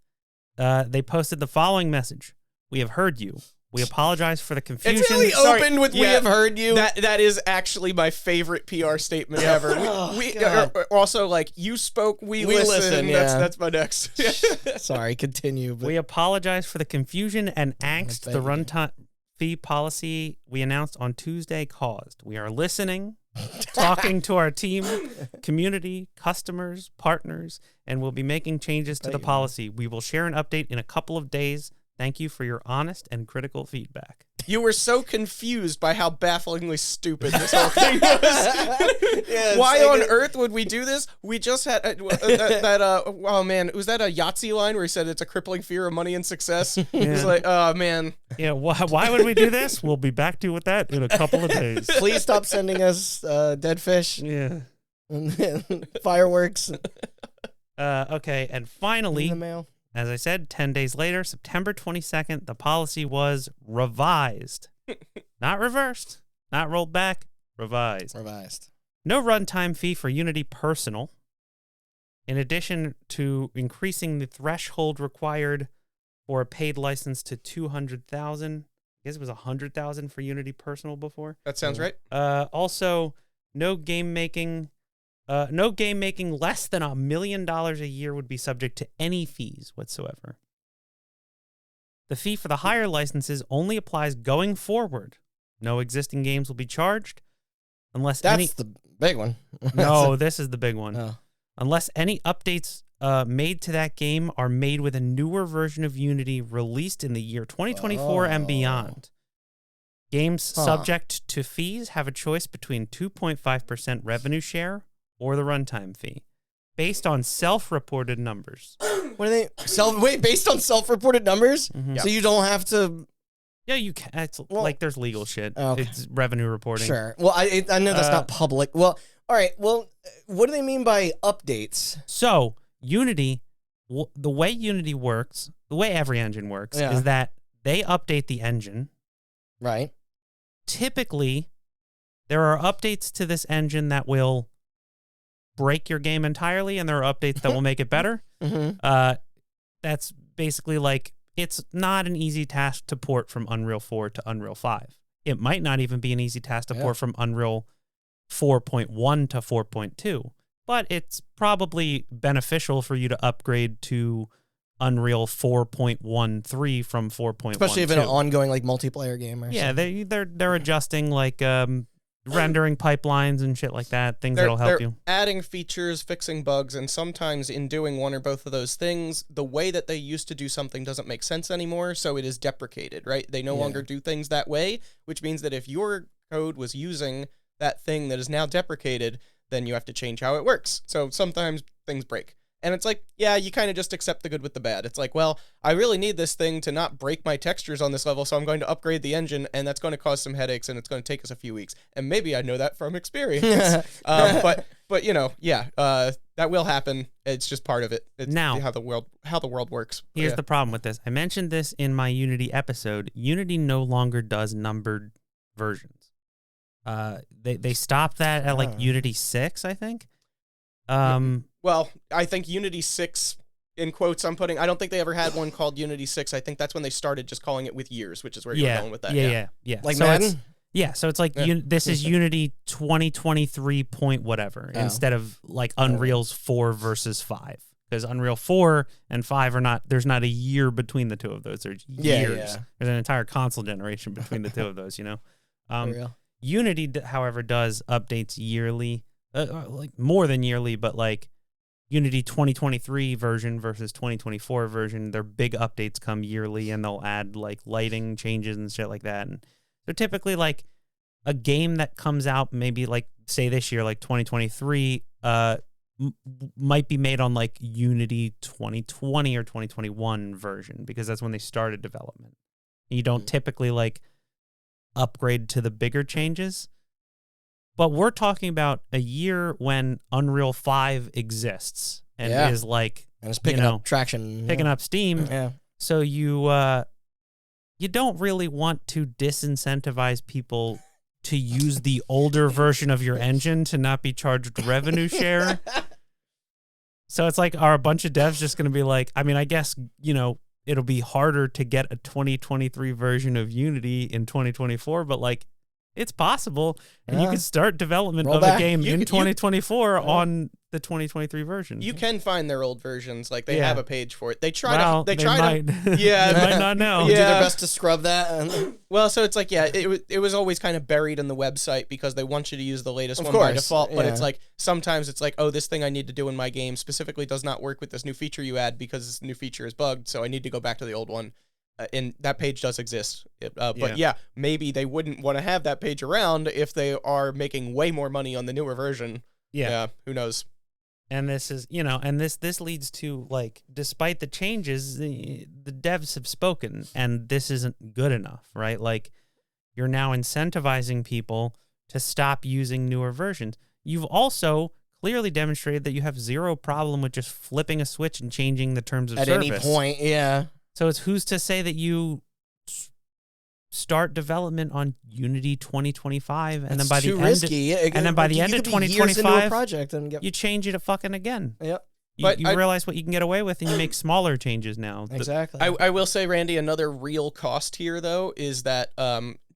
C: they posted the following message. We have heard you. We apologize for the confusion.
B: It's really opened with "we have heard you."
D: That is actually my favorite PR statement ever. We also like you spoke. We listen.
B: Yeah.
D: That's my next.
B: Sorry, continue. But
C: we apologize for the confusion and angst the runtime fee policy we announced on Tuesday caused. We are listening, talking to our team, community, customers, partners, and we'll be making changes to the policy. We will share an update in a couple of days. Thank you for your honest and critical feedback.
D: You were so confused by how bafflingly stupid this whole thing was. Why on earth would we do this? We just had oh man, was that a Yahtzee line where he said it's a crippling fear of money and success? It's like, oh man.
C: Yeah, why would we do this? We'll be back to you with that in a couple of days.
B: Please stop sending us dead fish.
C: Yeah.
B: Fireworks.
C: Okay, and finally,
B: in the mail.
C: As I said, 10 days later, September 22nd, the policy was revised. Not reversed, not rolled back, revised. No runtime fee for Unity Personal. In addition to increasing the threshold required for a paid license to $200,000, guess it was 100,000 for Unity Personal before.
D: That sounds right.
C: Also, no game making less than $1 million a year would be subject to any fees whatsoever. The fee for the higher licenses only applies going forward. No existing games will be charged unless
B: That's the big one.
C: No, this is the big one.
B: Oh.
C: Unless any updates made to that game are made with a newer version of Unity released in the year 2024 and beyond. Games subject to fees have a choice between 2.5% revenue share or the runtime fee, based on self-reported numbers.
B: What are they? Based on self-reported numbers?
C: Mhm.
B: So you don't have to...
C: Yeah, you can. It's like there's legal shit.
B: Okay.
C: It's revenue reporting.
B: Sure. Well, I know that's not public. Well, all right. Well, what do they mean by updates?
C: So Unity, the way Unity works, the way every engine works, is that they update the engine.
B: Right.
C: Typically, there are updates to this engine that will break your game entirely, and there are updates that will make it better.
B: Mm-hmm.
C: That's basically like, it's not an easy task to port from Unreal 4 to Unreal 5. It might not even be an easy task to port from Unreal 4.1 to 4.2, but it's probably beneficial for you to upgrade to Unreal 4.13 from 4.1.
B: Especially if it's an ongoing like multiplayer game or something.
C: They're adjusting like rendering pipelines and shit like that, things that'll help you.
D: Adding features, fixing bugs, and sometimes in doing one or both of those things, the way that they used to do something doesn't make sense anymore, so it is deprecated, right? They no longer do things that way, which means that if your code was using that thing that is now deprecated, then you have to change how it works. So sometimes things break. And it's like, yeah, you kind of just accept the good with the bad. It's like, well, I really need this thing to not break my textures on this level, so I'm going to upgrade the engine, and that's going to cause some headaches, and it's going to take us a few weeks. And maybe I know that from experience. But you know, that will happen. It's just part of it. It's
C: now
D: how the world works.
C: Here's the problem with this. I mentioned this in my Unity episode. Unity no longer does numbered versions. They stopped that at like Unity 6, I think.
D: Well, I think Unity 6, in quotes I'm putting, I don't think they ever had one called Unity 6. I think that's when they started just calling it with years, which is where you're going with that.
C: Yeah.
B: Like
C: so
B: Madden?
C: So it's like this is Unity 2023 point whatever instead of like Unreal's 4 versus 5. Because Unreal 4 and 5 are not, there's not a year between the two of those. There's years.
B: Yeah.
C: There's an entire console generation between the two of those, you know?
B: For real.
C: Unity, however, does updates yearly, like more than yearly, but like Unity 2023 version versus 2024 version, their big updates come yearly, and they'll add like lighting changes and shit like that. And so typically like a game that comes out maybe like say this year, like 2023, might be made on like Unity 2020 or 2021 version, because that's when they started development. You don't typically like upgrade to the bigger changes. But we're talking about a year when Unreal 5 exists and is like,
B: and it's picking up traction,
C: picking up steam.
B: Yeah.
C: So you don't really want to disincentivize people to use the older version of your engine to not be charged revenue share. So it's like, are a bunch of devs just going to be like, I mean, I guess, you know, it'll be harder to get a 2023 version of Unity in 2024, but like, it's possible, and you can start development of a game in 2024 on the 2023 version.
D: You can find their old versions, like they have a page for it. They try
C: might.
D: they
C: might not know.
B: Do their best to scrub that.
D: Well, so it's like, it was always kind of buried in the website because they want you to use the latest one by default. But it's like sometimes it's like, oh, this thing I need to do in my game specifically does not work with this new feature you add because this new feature is bugged, so I need to go back to the old one. And that page does exist. But maybe they wouldn't want to have that page around if they are making way more money on the newer version. Yeah, who knows?
C: And this is, you know, and this leads to, like, despite the changes, the devs have spoken, and this isn't good enough, right? Like, you're now incentivizing people to stop using newer versions. You've also clearly demonstrated that you have zero problem with just flipping a switch and changing the terms of service.
B: At any point, yeah.
C: So it's who's to say that you start development on Unity 2025 and then by the end,
B: risky.
C: and then by the end of 2025,
B: project and
C: you change it fucking again.
B: Yep.
D: But
C: you realize what you can get away with, and you make smaller changes now.
B: Exactly.
D: I will say, Randy, another real cost here though is that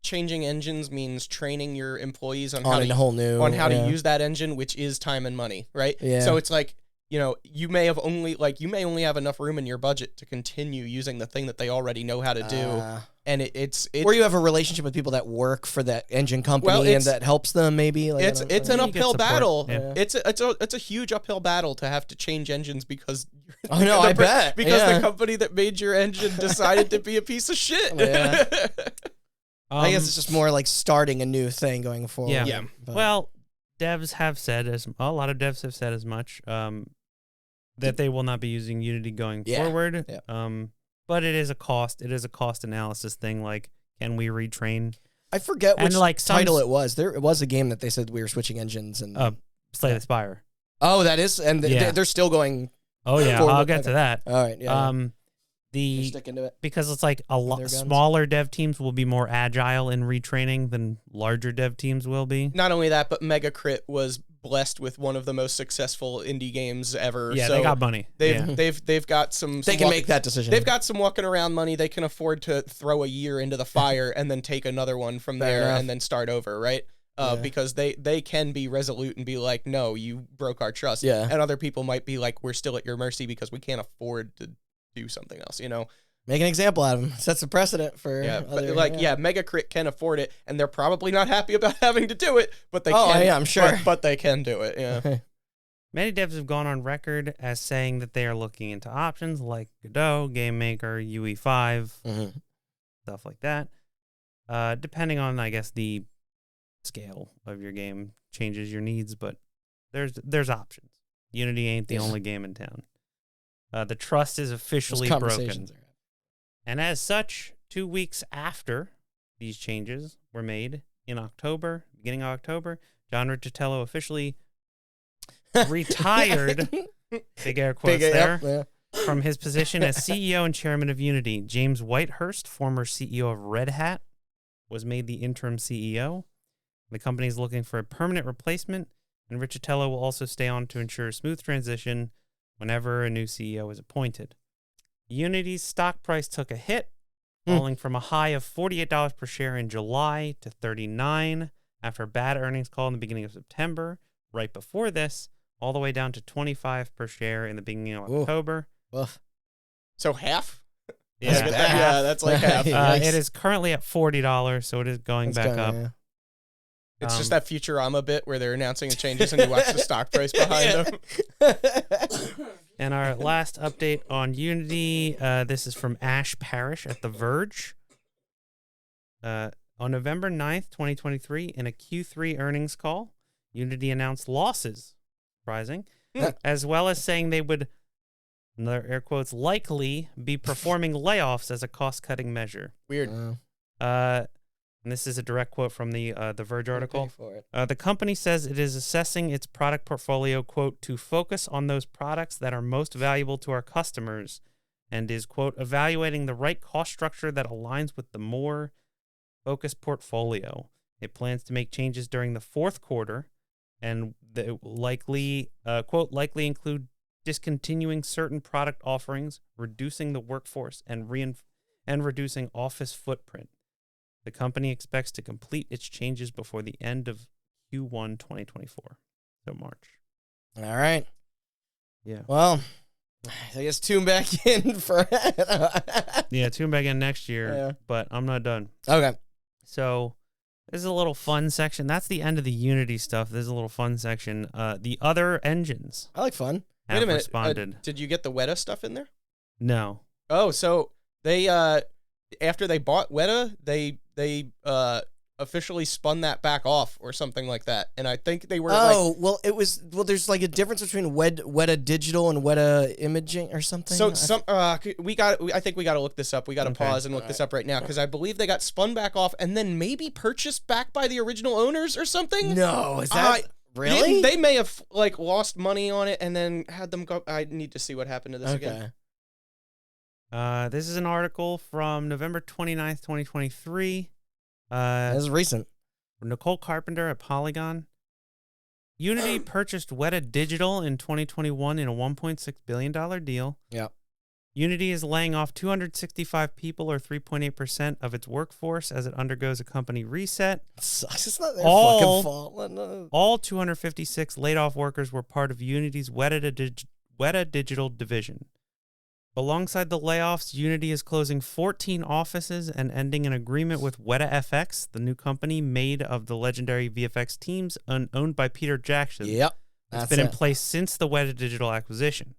D: changing engines means training your employees on how
B: a whole new
D: to use that engine, which is time and money, right?
B: Yeah.
D: So it's like, you may only have enough room in your budget to continue using the thing that they already know how to do, and it's
B: or you have a relationship with people that work for that engine company
D: Well,
B: and that helps them maybe. Like,
D: it's
B: I don't
D: an
B: know.
C: You get
D: uphill
C: support.
D: battle.
C: Yeah.
D: It's a huge uphill battle to have to change engines because
B: Oh no, I bet
D: because
B: yeah.
D: the company that made your engine decided to be a piece of shit.
B: Yeah. I guess
C: Um,
B: it's just more like starting a new thing going forward.
C: Yeah.
D: Yeah.
B: But-
C: Well, devs have said a lot of devs have said as much that they will not be using Unity going
B: Yeah.
C: forward.
B: Yeah.
C: But it is a cost. It is a cost analysis thing. Like, can we retrain?
B: I forget
C: And,
B: which
C: like, some
B: title it was. There it was a game that they said we were switching engines and
C: Slay the Spire.
B: oh, that is, and
C: Yeah.
B: they're still going.
C: Oh yeah,
B: Forward-
C: I'll get
B: okay.
C: to that.
B: All right, yeah, They're
C: The
B: sticking to it.
C: because it's like a
B: their
C: lot
B: guns.
C: smaller dev teams will be more agile in retraining than larger dev teams will be.
D: Not only that, but Megacrit was blessed with one of the most successful indie games ever.
C: Yeah,
D: so
C: they got money.
D: they've got some.
B: They can make that decision.
D: They've got some walking around money. They can afford to throw a year into the fire and then take another one from
B: Fair
D: there
B: enough.
D: and then start over, right?
B: Yeah.
D: Because they can be resolute and be like, no, you broke our trust.
B: Yeah.
D: And other people might be like, we're still at your mercy because we can't afford to do something else,
B: Make an example out of them. Sets a precedent for
D: Yeah,
B: other,
D: but Megacrit can afford it, and they're probably not happy about having to do it, but they
B: Oh,
D: can.
B: yeah, I'm sure.
D: But they can do it, yeah.
C: Many devs have gone on record as saying that they are looking into options like Godot, GameMaker, UE5,
B: Mhm.
C: stuff like that. Depending on, I guess, the scale of your game changes your needs, but there's options. Unity ain't the
B: Yes.
C: only game in town. The trust is
B: Those
C: officially broken.
B: conversations are-
C: And as such, 2 weeks after these changes were made in October, beginning of October, John Riccitello officially retired, big air quotes
B: Big,
C: there,
B: yeah.
C: from his position as CEO and chairman of Unity. James Whitehurst, former CEO of Red Hat, was made the interim CEO. The company is looking for a permanent replacement, and Riccitello will also stay on to ensure a smooth transition whenever a new CEO is appointed. Unity's stock price took a hit, falling from a high of $48 per share in July to $39 after a bad earnings call in the beginning of September. Right before this, all the way down to $25 per share in the beginning of
B: Ooh.
C: October.
B: Woof.
D: So half?
C: Yeah.
B: That's
D: Yeah, that's like half.
B: Yikes.
C: It is currently at $40, so it is going
B: That's
C: back
B: kinda,
C: up.
D: It's just
C: Um,
D: that Futurama bit where they're announcing the changes and you watch the stock price behind them.
B: yeah.
C: And our last update on Unity, this is from Ash Parrish at The Verge. On November 9th, 2023, in a Q3 earnings call, Unity announced losses, surprising, as well as saying they would, another air quotes, likely be performing layoffs as a cost-cutting measure.
D: Weird.
C: And this is a direct quote from the Verge article.
B: Pay for it.
C: The company says it is assessing its product portfolio, quote, to focus on those products that are most valuable to our customers, and is, quote, evaluating the right cost structure that aligns with the more focused portfolio. It plans to make changes during the fourth quarter, and they will likely, quote, likely include discontinuing certain product offerings, reducing the workforce, and reducing office footprint. The company expects to complete its changes before the end of Q1 2024, so March.
B: All right.
C: Yeah.
B: Well, I guess tune back in for
C: Yeah, tune back in next year,
B: Yeah.
C: but I'm not done.
B: Okay.
C: So this is a little fun section. That's the end of the Unity stuff. This is a little fun section. The other engines
B: I like fun.
C: have
D: Wait a minute.
C: responded.
D: Did you get the Weta stuff in there?
C: No.
D: Oh, so they after they bought Weta, they officially spun that back off or something like that. And I think they were
B: Well, there's like a difference between Weta Digital and Weta Imaging or something.
D: I think we got to look this up. We got to
C: Okay.
D: pause and look this up right now because I believe they got spun back off and then maybe purchased back by the original owners or something.
B: No, is that really?
D: They may have like lost money on it and then had them go. I need to see what happened to this again.
C: This is an article from November 29th, 2023.
B: That's recent.
C: Nicole Carpenter at Polygon. Unity purchased Weta Digital in 2021 in a $1.6 billion deal.
B: Yeah.
C: Unity is laying off 265 people, or 3.8% of its workforce, as it undergoes a company reset.
B: It sucks. It's not their
C: All-
B: fucking fault. No.
C: All 256 laid-off workers were part of Unity's Weta Digital division. Alongside the layoffs, Unity is closing 14 offices and ending an agreement with Weta FX, the new company made of the legendary VFX teams owned by Peter Jackson.
B: Yep.
C: It's been in place since the Weta Digital acquisition.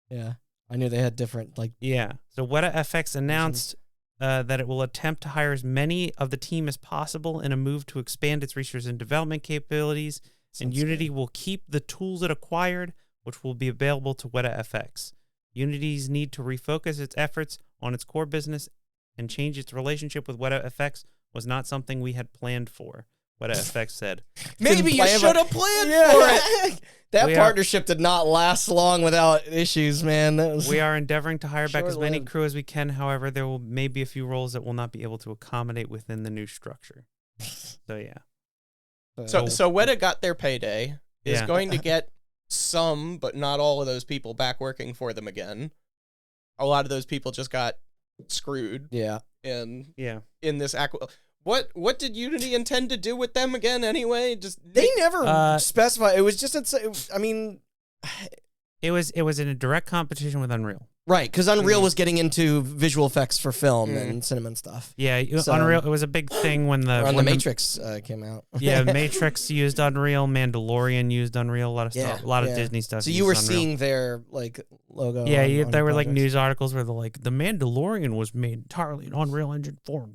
B: Yeah. I knew they had different,
C: Yeah. So Weta FX announced that it will attempt to hire as many of the team as possible in a move to expand its research and development capabilities. And Unity will keep the tools it acquired, which will be available to Weta FX. Unity's need to refocus its efforts on its core business and change its relationship with Weta FX was not something we had planned for, Weta FX said.
D: Maybe you
B: plan
D: should have planned for it.
B: That partnership did not last long without issues, man. That was
C: We are endeavoring to hire back as many
B: short-lived.
C: crew as we can. However, there may be a few roles that will not be able to accommodate within the new structure. So, yeah.
D: So Weta got their payday, is
C: Yeah.
D: going to get some, but not all of those people back working for them again. A lot of those people just got screwed
B: yeah.
D: in
C: Yeah.
D: this What did Unity intend to do with them again anyway? Just
B: They never
C: specified.
B: specified. It was just, I mean,
C: It was in a direct competition with Unreal.
B: right, because Unreal was getting into visual effects for film and cinema and stuff.
C: Yeah,
B: So-
C: Unreal. It was a big thing when the
B: Or
C: when
B: Matrix came out.
C: Yeah, Matrix used Unreal, Mandalorian used Unreal, a lot of stuff, a lot of Disney stuff.
B: So you
C: used
B: were
C: Unreal.
B: seeing their logo.
C: Yeah,
B: on
C: there were
B: projects.
C: news articles where the Mandalorian was made entirely in Unreal Engine 4.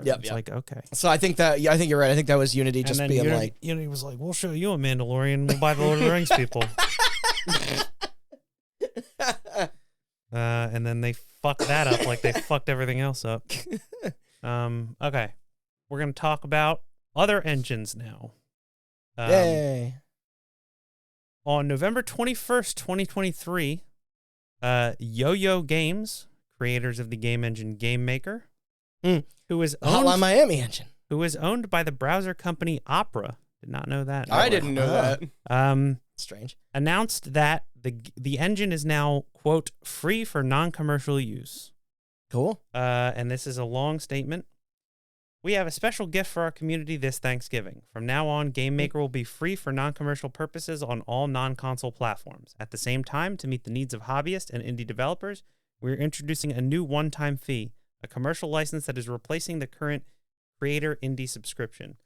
B: Yep,
C: It's
B: yep.
C: like, okay.
B: So I think I think you're right. I think that was Unity
C: And
B: just
C: then
B: being
C: Unity was like, we'll show you a Mandalorian. We'll buy the Lord of the Rings people. And then they fucked that up like they fucked everything else up. Okay. We're going to talk about other engines now.
B: Yay.
C: On November 21st, 2023, Yo-Yo Games, creators of the game engine Game Maker, who is
B: Hotline
C: owned,
B: Miami engine.
C: who is owned by the browser company Opera. Did not know that.
D: I didn't know that.
B: Strange.
C: Announced that the engine is now, quote, free for non-commercial use.
B: Cool.
C: And this is a long statement. We have a special gift for our community this Thanksgiving. From now on, Game Maker will be free for non-commercial purposes on all non-console platforms. At the same time, to meet the needs of hobbyists and indie developers, we're introducing a new one-time fee, a commercial license that is replacing the current Creator Indie subscription.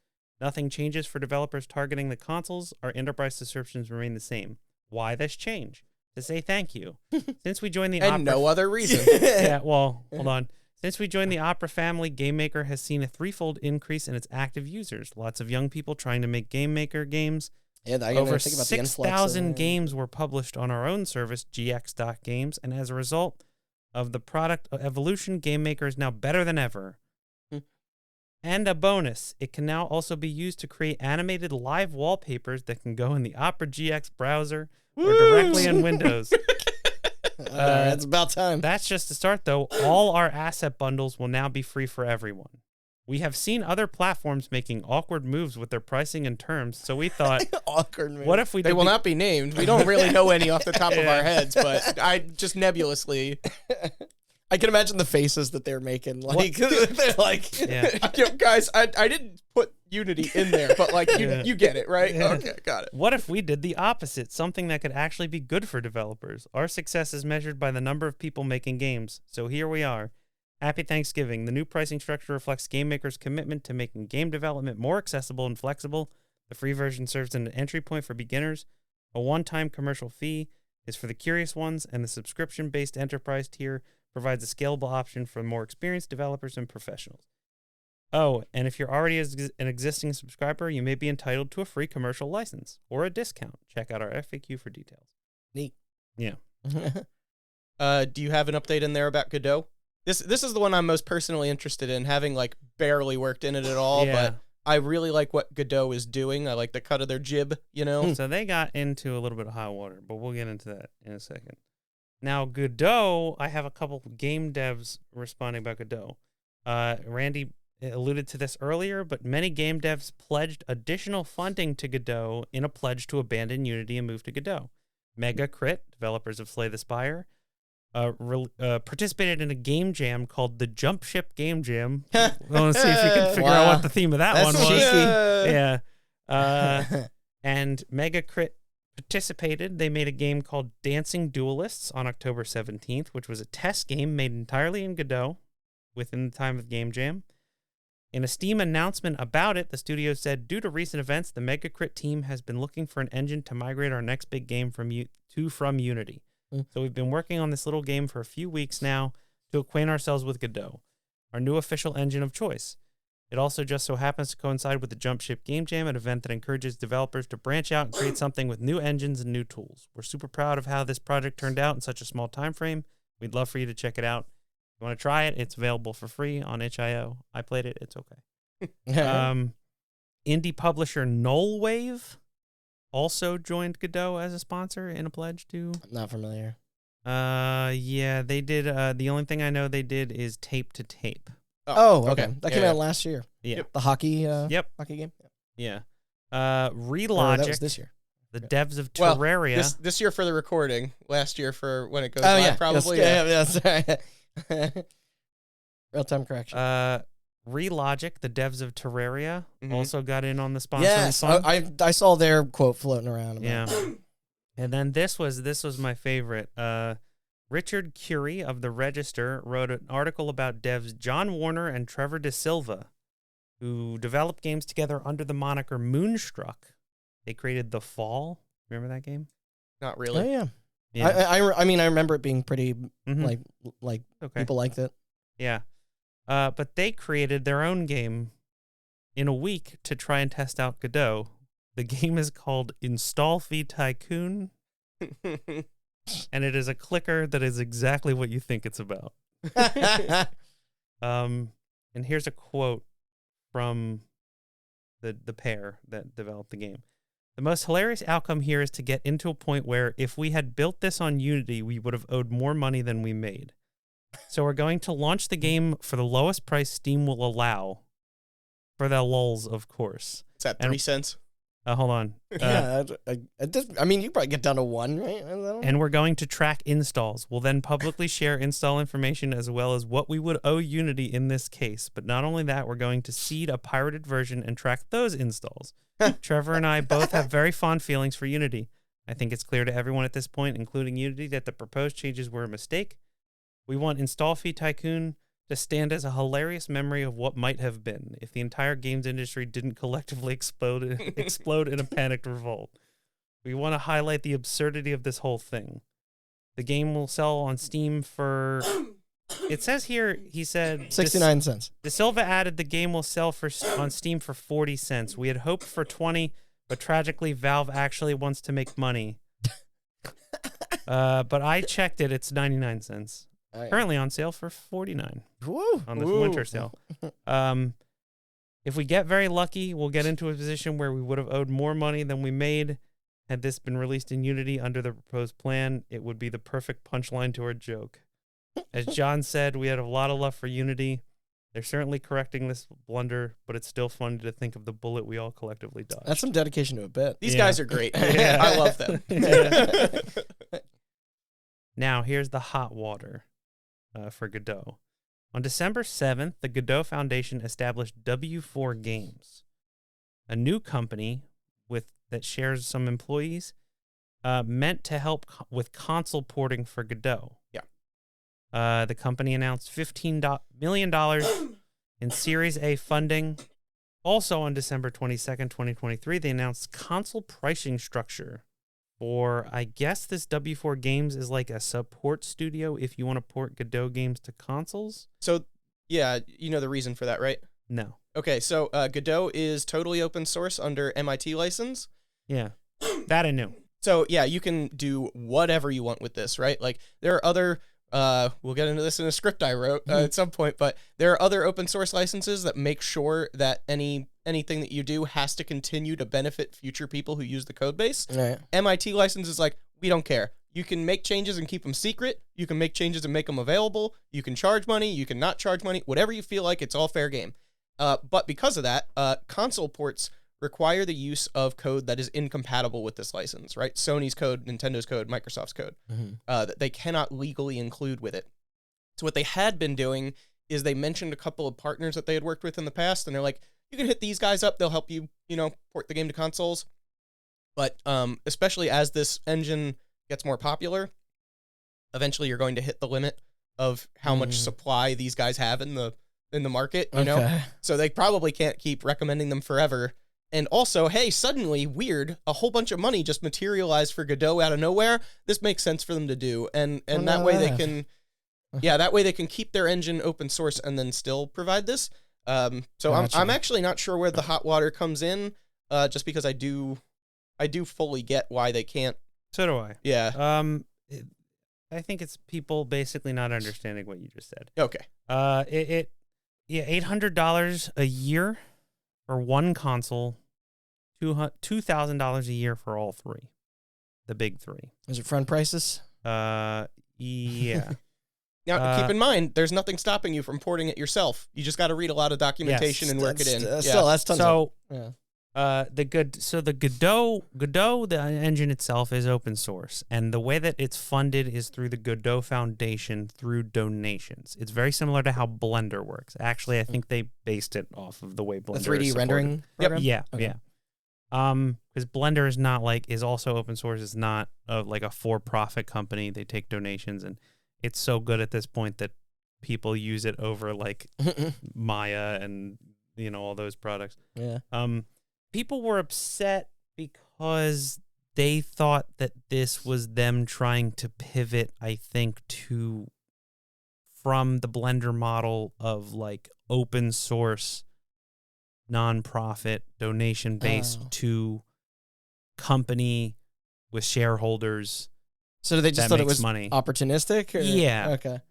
C: Nothing changes for developers targeting the consoles. Our enterprise subscriptions remain the same. Why this change? To say thank you. Since we joined the
D: And
C: Opera
D: no other reason.
C: yeah, well, hold on. Since we joined the Opera family, Game Maker has seen a threefold increase in its active users. Lots of young people trying to make Game Maker games.
B: Yeah, I
C: Over
B: think about the influx of
C: 6,000
B: that.
C: games were published on our own service, GX.Games, and as a result of the product evolution, Game Maker is now better than ever. And a bonus, it can now also be used to create animated live wallpapers that can go in the Opera GX browser or directly in Windows.
B: It's about time.
C: That's just the start, though. All our asset bundles will now be free for everyone. We have seen other platforms making awkward moves with their pricing and terms, so we thought,
B: Awkward. Man.
C: what if we
D: They
C: did
D: will
C: the-
D: not be named. We don't really know any off the top of our heads, but I just nebulously.
B: I can imagine the faces that they're making. Like they're like,
C: Yeah.
D: Guys, I didn't put Unity in there, but you get it, right?
C: Yeah.
D: Okay, got it.
C: What if we did the opposite, something that could actually be good for developers? Our success is measured by the number of people making games, so here we are. Happy Thanksgiving. The new pricing structure reflects Game Maker's commitment to making game development more accessible and flexible. The free version serves as an entry point for beginners. A one-time commercial fee is for the curious ones, and the subscription-based enterprise tier provides a scalable option for more experienced developers and professionals. Oh, and if you're already an existing subscriber, you may be entitled to a free commercial license or a discount. Check out our FAQ for details.
B: Neat.
C: Yeah.
D: Do you have an update in there about Godot? This is the one I'm most personally interested in, having barely worked in it at all,
C: Yeah.
D: but I really like what Godot is doing. I like the cut of their jib, you know?
C: So they got into a little bit of hot water, but we'll get into that in a second. Now, Godot, I have a couple game devs responding about Godot. Randy alluded to this earlier, but many game devs pledged additional funding to Godot in a pledge to abandon Unity and move to Godot. Megacrit, developers of Slay the Spire, participated in a game jam called the Jump Ship Game Jam. I want to see if you can figure out what the theme of that
B: That's
C: one was.
B: cheeky.
C: Yeah. And Megacrit participated. They made a game called Dancing Duelists on October 17th, which was a test game made entirely in Godot within the time of Game Jam. In a Steam announcement about it, the studio said, due to recent events, the Megacrit team has been looking for an engine to migrate our next big game from Unity. So we've been working on this little game for a few weeks now to acquaint ourselves with Godot, our new official engine of choice. It also just so happens to coincide with the Jump Ship Game Jam, an event that encourages developers to branch out and create something with new engines and new tools. We're super proud of how this project turned out in such a small time frame. We'd love for you to check it out. If you want to try it, it's available for free on itch.io. I played it. It's okay. Indie publisher Nullwave also joined Godot as a sponsor in a pledge to...
B: Not familiar.
C: Yeah, they did. The only thing I know they did is Tape to Tape.
B: Oh, okay. That came out last year.
C: Yeah.
B: The hockey hockey game?
C: Yeah.
B: Or
C: Relogic.
B: that was this year.
C: The devs of Terraria.
D: This year for the recording. Last year for when it goes live, probably.
B: Yes, sorry. Real-time correction.
C: Relogic, the devs of Terraria,
D: Mhm.
C: also got in on the sponsoring
B: Yes,
C: fund.
B: I saw their quote floating around.
C: Yeah. And then this was my favorite. Richard Curie of The Register wrote an article about devs John Warner and Trevor De Silva, who developed games together under the moniker Moonstruck. They created The Fall. Remember that game?
D: Not
B: Oh,
D: really.
B: yeah.
C: Yeah.
B: I mean, I remember it being pretty,
C: Mhm.
B: like
C: Okay.
B: people liked it.
C: Yeah. But they created their own game in a week to try and test out Godot. The game is called Install Fee Tycoon, and it is a clicker that is exactly what you think it's about. And here's a quote from the pair that developed the game. The most hilarious outcome here is to get into a point where if we had built this on Unity, we would have owed more money than we made. So we're going to launch the game for the lowest price Steam will allow. For the lulz, of course.
D: It's at
C: And-
D: 3 cents.
C: Hold on.
B: Yeah, I mean, you probably get down to one, right? I don't know.
C: And we're going to track installs. We'll then publicly share install information as well as what we would owe Unity in this case. But not only that, we're going to seed a pirated version and track those installs. Trevor and I both have very fond feelings for Unity. I think it's clear to everyone at this point, including Unity, that the proposed changes were a mistake. We want Install Fee Tycoon to stand as a hilarious memory of what might have been if the entire games industry didn't collectively explode in a panicked revolt. We want to highlight the absurdity of this whole thing. The game will sell on Steam for... It says here, he said...
B: 69 cents.
C: De Silva added the game will sell on Steam for 40 cents. We had hoped for 20, but tragically Valve actually wants to make money. But I checked it, it's 99 cents.
B: Oh, yeah.
C: Currently on sale for 49
B: Woo.
C: on this
D: Ooh.
C: winter sale. If we get very lucky, we'll get into a position where we would have owed more money than we made. Had this been released in Unity under the proposed plan, it would be the perfect punchline to our joke. As John said, we had a lot of love for Unity. They're certainly correcting this blunder, but it's still funny to think of the bullet we all collectively dodged.
B: That's some dedication to a bit.
D: These
C: Yeah.
D: guys are great.
C: Yeah.
D: I love them.
C: Yeah. Now, here's the hot water for Godot. On December 7th, the Godot Foundation established W4 Games, a new company that shares some employees, meant to help with console porting for Godot.
D: Yeah.
C: The company announced $15 million in Series A funding. Also on December 22nd, 2023, they announced console pricing structure for, I guess this W4 Games is like a support studio if you want to port Godot games to consoles.
D: So, yeah, you know the reason for that, right?
C: No.
D: Okay, so Godot is totally open source under MIT license.
C: Yeah. That I knew.
D: So, yeah, you can do whatever you want with this, right? Like, there are other... we'll get into this in a script I wrote at some point, but there are other open source licenses that make sure that anything that you do has to continue to benefit future people who use the code base.
B: Right.
D: MIT license is like, we don't care. You can make changes and keep them secret. You can make changes and make them available. You can charge money. You can not charge money. Whatever you feel like, it's all fair game. But because of that, console ports require the use of code that is incompatible with this license, right? Sony's code, Nintendo's code, Microsoft's code, that they cannot legally include with it. So what they had been doing is they mentioned a couple of partners that they had worked with in the past, and they're like, you can hit these guys up, they'll help you, port the game to consoles. But especially as this engine gets more popular, eventually you're going to hit the limit of how much supply these guys have in the market, you know? So they probably can't keep recommending them forever. And also, hey, suddenly, weird, a whole bunch of money just materialized for Godot out of nowhere. This makes sense for them to do. And that way they can, that way they can keep their engine open source and then still provide this. So gotcha. I'm actually not sure where the hot water comes in, just because I do fully get why they can't.
C: So do I.
D: Yeah.
C: I think it's people basically not understanding what you just said.
D: Okay.
C: $800 a year for one console, $2,000 a year for all three, the big three.
B: Is it front prices?
C: Yeah.
D: Now, keep in mind, there's nothing stopping you from porting it yourself. You just got to read a lot of documentation and work it in.
B: Still, that's tons
C: of... the Godot, the engine itself is open source, and the way that it's funded is through the Godot Foundation through donations. It's very similar to how Blender works. Actually, I think they based it off of the way Blender
B: the 3D
C: is
B: rendering program?
C: Yeah,
B: okay.
C: yeah. Because Blender is not is also open source. It's not like a for-profit company. They take donations, and it's so good at this point that people use it over like Maya and all those products.
B: Yeah.
C: People were upset because they thought that this was them trying to pivot, I think, from the Blender model of like open source, nonprofit, donation based to company with shareholders.
B: So they just thought it was
C: money.
B: Opportunistic? Or?
C: Yeah.
B: Okay.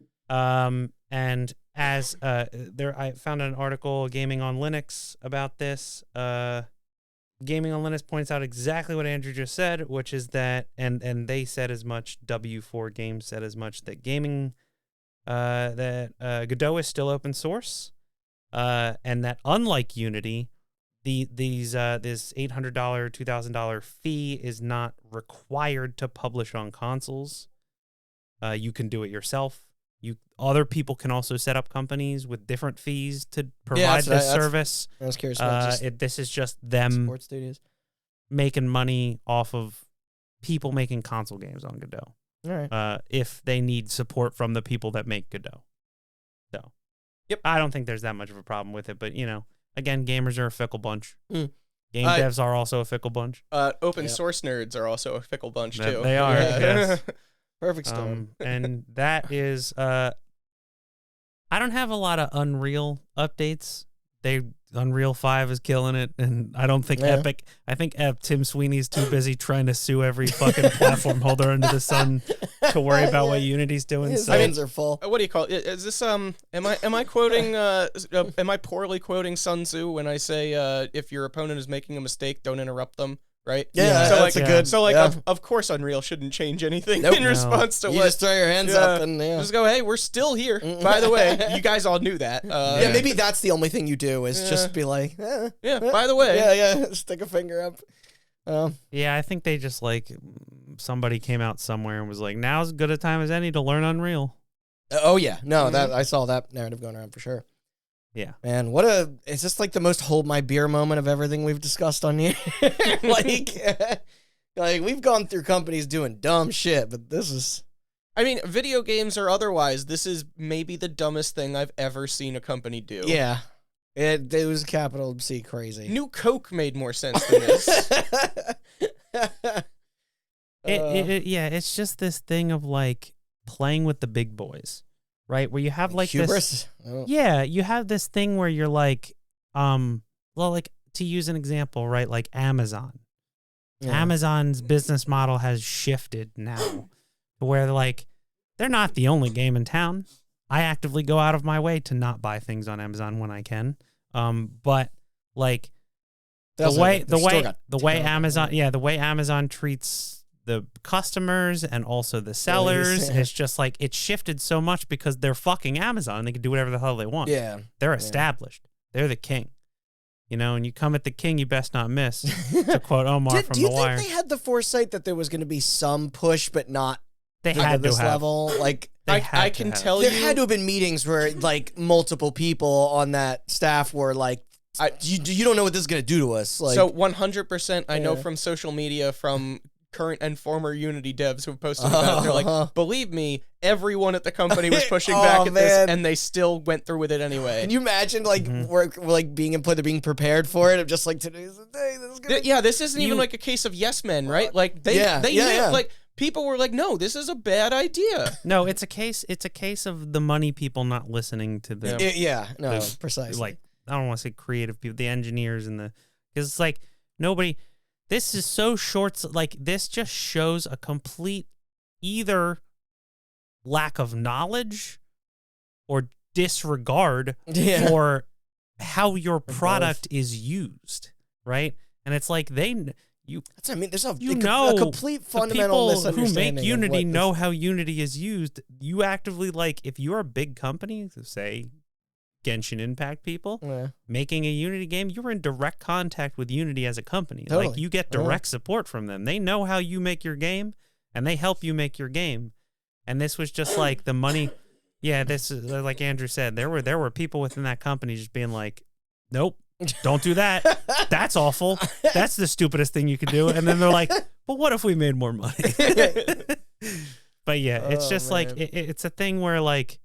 C: And as I found an article, Gaming on Linux, about this. Gaming on Linux points out exactly what Andrew just said, which is that, and they said as much, W4 Games said as much, that Godot is still open source, and that unlike Unity, this $800, $2,000 fee is not required to publish on consoles. You can do it yourself. Other people can also set up companies with different fees to provide this service.
B: I was curious.
C: This is just them
B: support studios
C: making money off of people making console games on Godot.
B: All right.
C: If they need support from the people that make Godot. So,
D: yep.
C: I don't think there's that much of a problem with it, but again, gamers are a fickle bunch.
B: Mm.
C: Game devs are also a fickle bunch.
D: Open source nerds are also a fickle bunch too.
C: They are. Yes.
B: Perfect storm.
C: And that is I don't have a lot of Unreal updates. Unreal 5 is killing it, and I don't think Epic. I think Tim Sweeney's too busy trying to sue every fucking platform holder under the sun to worry about what Unity's doing.
B: His hands are full.
D: What do you call it? Is this am I quoting am I poorly quoting Sun Tzu when I say if your opponent is making a mistake, don't interrupt them? Right?
B: Yeah,
D: so
B: that's a good.
D: So of course Unreal shouldn't change anything in response to
B: you just throw your hands up and
D: just go, hey, we're still here. By the way, you guys all knew that.
B: Maybe that's the only thing you do is just be like,
D: by the way,
B: stick a finger up.
C: I think they just somebody came out somewhere and was like, now's as good a time as any to learn Unreal.
B: Oh yeah, no, that I saw that narrative going around for sure.
C: Yeah.
B: Man, it's just like the most hold my beer moment of everything we've discussed on here. like we've gone through companies doing dumb shit, but this is...
D: I mean, video games or otherwise, this is maybe the dumbest thing I've ever seen a company do.
B: Yeah. It was capital C crazy.
D: New Coke made more sense than this.
C: It's just this thing of playing with the big boys. Right, where you have
B: hubris?
C: You have this thing where you're to use an example, right? Like Amazon. Yeah. Amazon's business model has shifted now to where they're not the only game in town. I actively go out of my way to not buy things on Amazon when I can. But the way Amazon treats the customers and also the sellers, it's just it's shifted so much because they're fucking Amazon and they can do whatever the hell they want.
B: Yeah.
C: They're established. they're the king. And you come at the king, you best not miss. To quote Omar from
B: Do you
C: The
B: think
C: Wire.
B: they had the foresight that there was going to be some push, but not
C: They
B: to
C: had to
B: this
C: have.
B: level? Like,
D: I can tell
B: there
D: you,
B: had to have been meetings where like multiple people on that staff were like, you don't know what this is going to do to us. Like,
D: so 100%. I know
B: Yeah.
D: from social media, from current and former Unity devs who have posted about it. They're like, believe me, everyone at the company was pushing back at this,
B: man.
D: and they still went through with it anyway.
B: can you imagine like we're like being prepared for it? Of just like today's the day. This is gonna
D: Yeah, this isn't even
C: You-
D: like a case of yes men, right? Like they
B: Yeah,
D: knew,
B: yeah.
D: like people were like, no, this is a bad idea.
C: No, it's a case of the money people not listening to the
B: no,
C: the-
B: precisely.
C: like, I don't want to say creative people, the engineers because it's like nobody. This is so short. Like, this just shows a complete either lack of knowledge or disregard
B: Yeah.
C: for how your product is used, right? And it's like
B: That's what I mean. There's a complete
C: the
B: fundamental
C: people who
B: misunderstanding.
C: make
B: of
C: Unity
B: what
C: know how Unity is used. You actively, like, if you're a big company, say Genshin Impact people,
B: Yeah.
C: making a Unity game, you're in direct contact with Unity as a company.
B: Totally.
C: Like, you get direct support from them. They know how you make your game, and they help you make your game. And this was just like the money. Yeah, this is like Andrew said. There were people within that company just being like, "Nope, don't do that. That's awful. That's the stupidest thing you could do." And then they're like, "But what if we made more money?" But yeah, it's
B: Oh,
C: just like
B: man.
C: it's a thing where, like,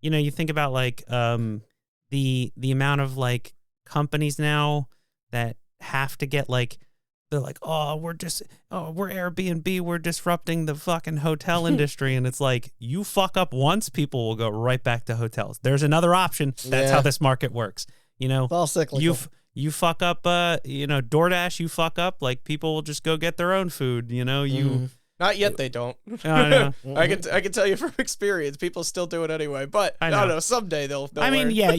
C: you think about like the amount of like companies now that have to get like, they're like, we're Airbnb, we're disrupting the fucking hotel industry. And it's like, you fuck up once, people will go right back to hotels. There's another option. That's
B: Yeah.
C: how this market works.
B: It's all cyclical.
C: You fuck up, DoorDash, you fuck up, like, people will just go get their own food,
B: Mm-hmm.
D: Not yet, they don't.
C: I know.
D: I can tell you from experience, people still do it anyway. But
C: I
D: I
C: know.
D: don't know. Someday they'll
C: I mean,
D: learn.
C: yeah,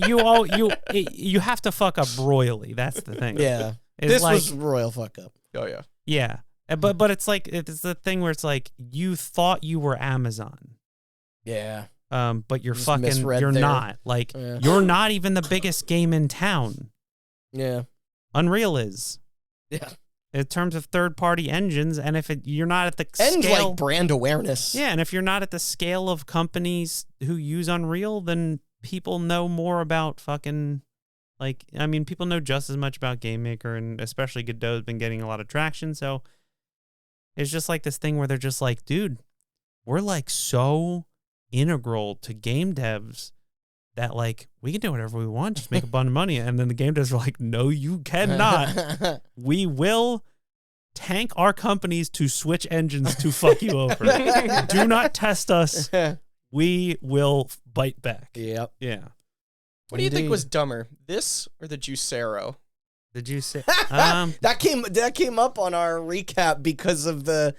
C: you have to fuck up royally. That's the thing.
B: Yeah.
C: It's
B: This
C: like,
B: was royal fuck up.
D: Oh yeah.
C: yeah. But it's like, it's the thing where it's like, you thought you were Amazon.
B: Yeah.
C: But you're
B: Just
C: fucking,
B: misread
C: you're
B: there.
C: not. Like,
B: Yeah.
C: you're not even the biggest game in town.
B: Yeah.
C: Unreal is.
B: Yeah.
C: In terms of third-party engines, and if you're not at the
B: And
C: scale,
B: like brand awareness.
C: yeah, and if you're not at the scale of companies who use Unreal, then people know more about fucking, like, I mean, people know just as much about GameMaker, and especially Godot's been getting a lot of traction. So it's just like this thing where they're just like, dude, we're like so integral to game devs that, like, we can do whatever we want, just make a bunch of money. And then the game devs are like, no, you cannot. We will tank our companies to switch engines to fuck you over. Do not test us. We will bite back.
B: Yep.
C: Yeah.
D: What do you think
B: Indeed.
D: was dumber, this or the Juicero?
C: Did you say?
B: That came up on our recap because of the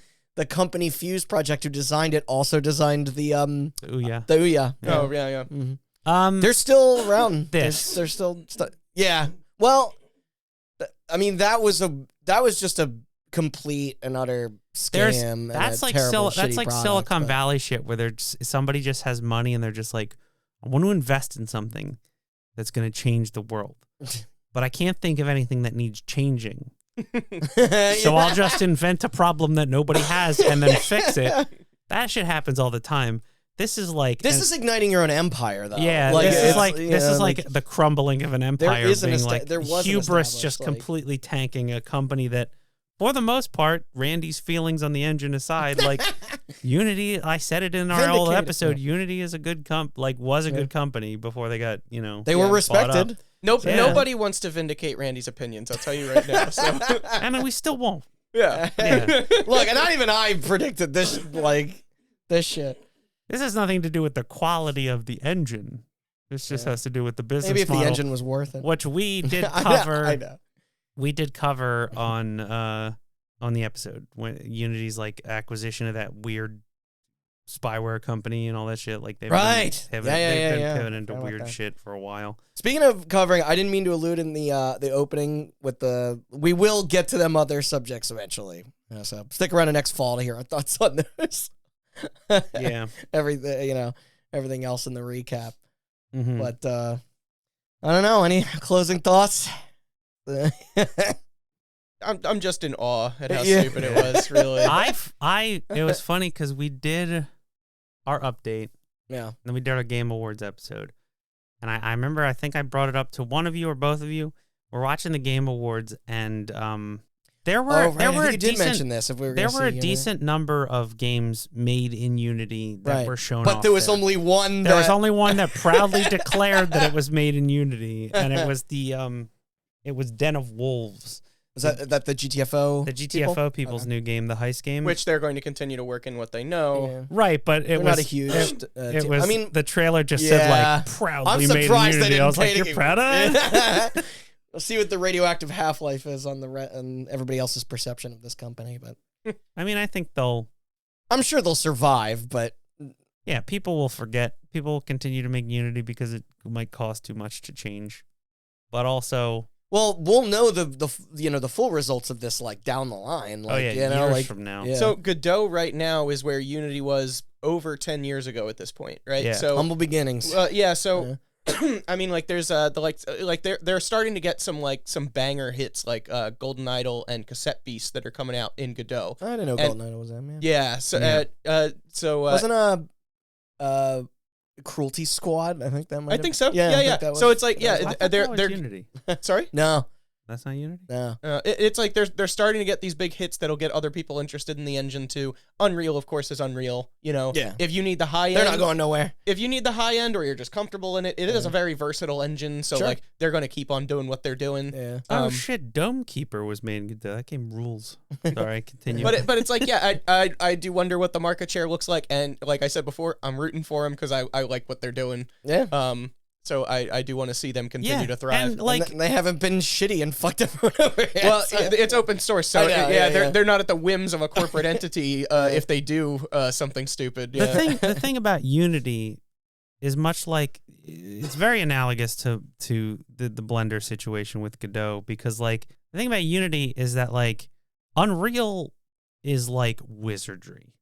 B: company Fuse Project who designed it also designed the
C: Oh yeah.
B: the Ouya.
D: Oh yeah, yeah.
B: Mhm.
C: Um.
B: They're still around.
C: This.
B: They're still yeah. Well, I mean that was just a complete and utter scam. and
C: That's
B: a
C: like
B: terrible,
C: that's
B: shitty
C: like
B: product,
C: Silicon
B: but-
C: Valley shit where somebody just has money and they're just like, I want to invest in something that's going to change the world, but I can't think of anything that needs changing. So I'll just invent a problem that nobody has and then fix it. That shit happens all the time. This is like
B: This is igniting your own empire, though.
C: yeah.
B: Like,
C: this is
B: it's-
C: like
B: you
C: this
B: know,
C: is like the crumbling of an empire
B: is an
C: being
B: esta-
C: like
B: there was an
C: hubris,
B: established,
C: just
B: like-
C: completely tanking a company that, for the most part, Randy's feelings on the engine aside, like Unity. I said it in our old
B: Vindicated,
C: episode.
B: yeah.
C: Unity is a good was a good company before they got
B: they were
D: Yeah,
B: respected.
C: Yeah.
D: Nobody wants to vindicate Randy's opinions. I'll tell you right now. So
C: and we still won't.
D: yeah.
C: Yeah.
B: Look, and not even I predicted this shit.
C: This has nothing to do with the quality of the engine. This just has to do with the business
B: Maybe if
C: model,
B: the engine was worth it.
C: which we did
B: I know,
C: cover.
B: I know.
C: We did cover on the episode when Unity's like acquisition of that weird spyware company and all that shit. Like they've
B: Right.
C: been
B: Yeah.
C: pivoting into
B: Forgot about
C: weird
B: that.
C: shit for a while.
B: Speaking of covering, I didn't mean to allude in the opening with we will get to them other subjects eventually. So stick around to next fall to hear our thoughts on those.
C: Yeah.
B: Everything else in the recap.
C: Mhm.
B: But I don't know. Any closing thoughts?
D: I'm just in awe at how
B: Yeah.
D: stupid it was. Really.
C: It was funny because we did our update,
B: Yeah.
C: and then we did our Game Awards episode. And I remember, I think I brought it up to one of you or both of you. We're watching the Game Awards, and there were
B: Oh, right.
C: there
B: I
C: were
B: think
C: a
B: you did
C: decent
B: mention this. If we were
C: there
B: gonna
C: were a
B: see Unity.
C: decent number of games made in Unity that
B: Right.
C: were shown
B: But
C: off
B: there was
C: there.
B: only one.
C: There was
B: that-
C: only one that proudly declared that it was made in Unity, and it was it was Den of Wolves,
B: Was that the GTFO?
C: the GTFO
B: people?
C: people's
B: Okay.
C: new game, the heist game.
D: Which they're going to continue to work in what they know.
B: Yeah.
C: Right, but it
B: They're
C: was
B: not a huge.
C: It
B: team.
C: was.
B: I mean,
C: the trailer just said
B: yeah.
C: like proudly
B: I'm
C: made in
B: surprised they
C: Unity.
B: didn't
C: I was like,
B: pay
C: you're
B: to-
C: proud of that?
B: We'll see what the radioactive half-life is on and everybody else's perception of this company, but
C: I mean, I think they'll.
B: I'm sure they'll survive. But
C: Yeah, people will forget. People will continue to make Unity because it might cost too much to change, but also,
B: well, we'll know the full results of this like down the line. Like,
C: oh yeah,
B: you know,
C: years
B: like
C: from now.
B: yeah.
D: So Godot right now is where Unity was over 10 years ago at this point, right?
C: Yeah.
D: So
B: humble beginnings.
D: yeah, so I mean, like, there's they're starting to get some banger hits like Golden Idol and Cassette Beast that are coming out in Godot.
B: I didn't know
D: and-
B: Golden Idol was that, man.
D: Yeah, so
C: Yeah.
B: Wasn't Cruelty Squad? I think that might.
D: I think so. Yeah.
B: think that
D: So
B: was-
D: it's like,
B: that
D: yeah,
B: was-
C: I thought
D: they're
C: that was
D: they're
C: Unity.
D: sorry.
B: no,
C: That's not Unity.
B: no.
D: It's like they're starting to get these big hits that'll get other people interested in the engine too. Unreal, of course, is Unreal. You know,
B: Yeah.
D: if you need the high
B: They're
D: end,
B: not going nowhere.
D: if you need the high end or you're just comfortable in it, it is a very versatile engine. So
B: Sure.
D: like they're going to keep on doing what they're doing.
B: Yeah.
C: Oh
D: Um,
C: shit! Dome Keeper was made in Godot. That game rules. Sorry, continue.
D: But it's like, yeah, I do wonder what the market share looks like, and like I said before, I'm rooting for them because I like what they're doing.
B: Yeah.
D: So I do want to see them continue
C: yeah,
D: to thrive.
C: and like
B: And they haven't been shitty and fucked everyone over yet.
D: well,
B: so-
D: it's open source, so
B: I know, yeah, yeah.
D: they're not at the whims of a corporate entity if they do something stupid. Yeah.
C: the thing about Unity is much like it's very analogous to the Blender situation with Godot, because like the thing about Unity is that like Unreal is like wizardry.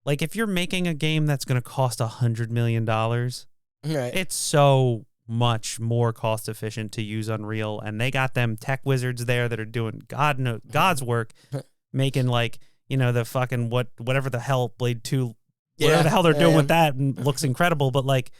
C: Like if you're making a game that's going to cost $100 million,
B: right.
C: it's so much more cost efficient to use Unreal, and they got them tech wizards there that are doing God's work, making like, you know, the fucking whatever the hell Blade 2, whatever
B: Yeah,
C: the hell they're doing
B: yeah.
C: with that, and looks incredible. But like,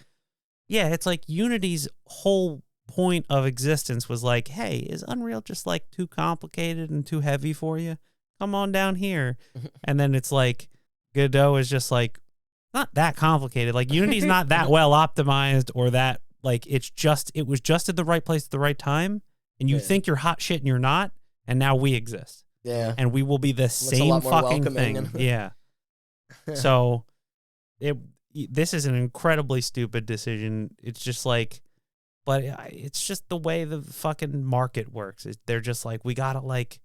C: yeah, it's like Unity's whole point of existence was like, hey, is Unreal just like too complicated and too heavy for you? Come on down here. And then it's like Godot is just like not that complicated. Like Unity's not that well optimized, or that like it was just at the right place at the right time, and you
B: Yeah.
C: think you're hot shit and you're not, and now we exist.
B: Yeah.
C: And we will be the
B: a
C: same
B: lot more
C: fucking
B: welcoming
C: thing.
B: and-
C: Yeah. So this is an incredibly stupid decision. It's just like, but it's just the way the fucking market works. They're just like, we gotta like,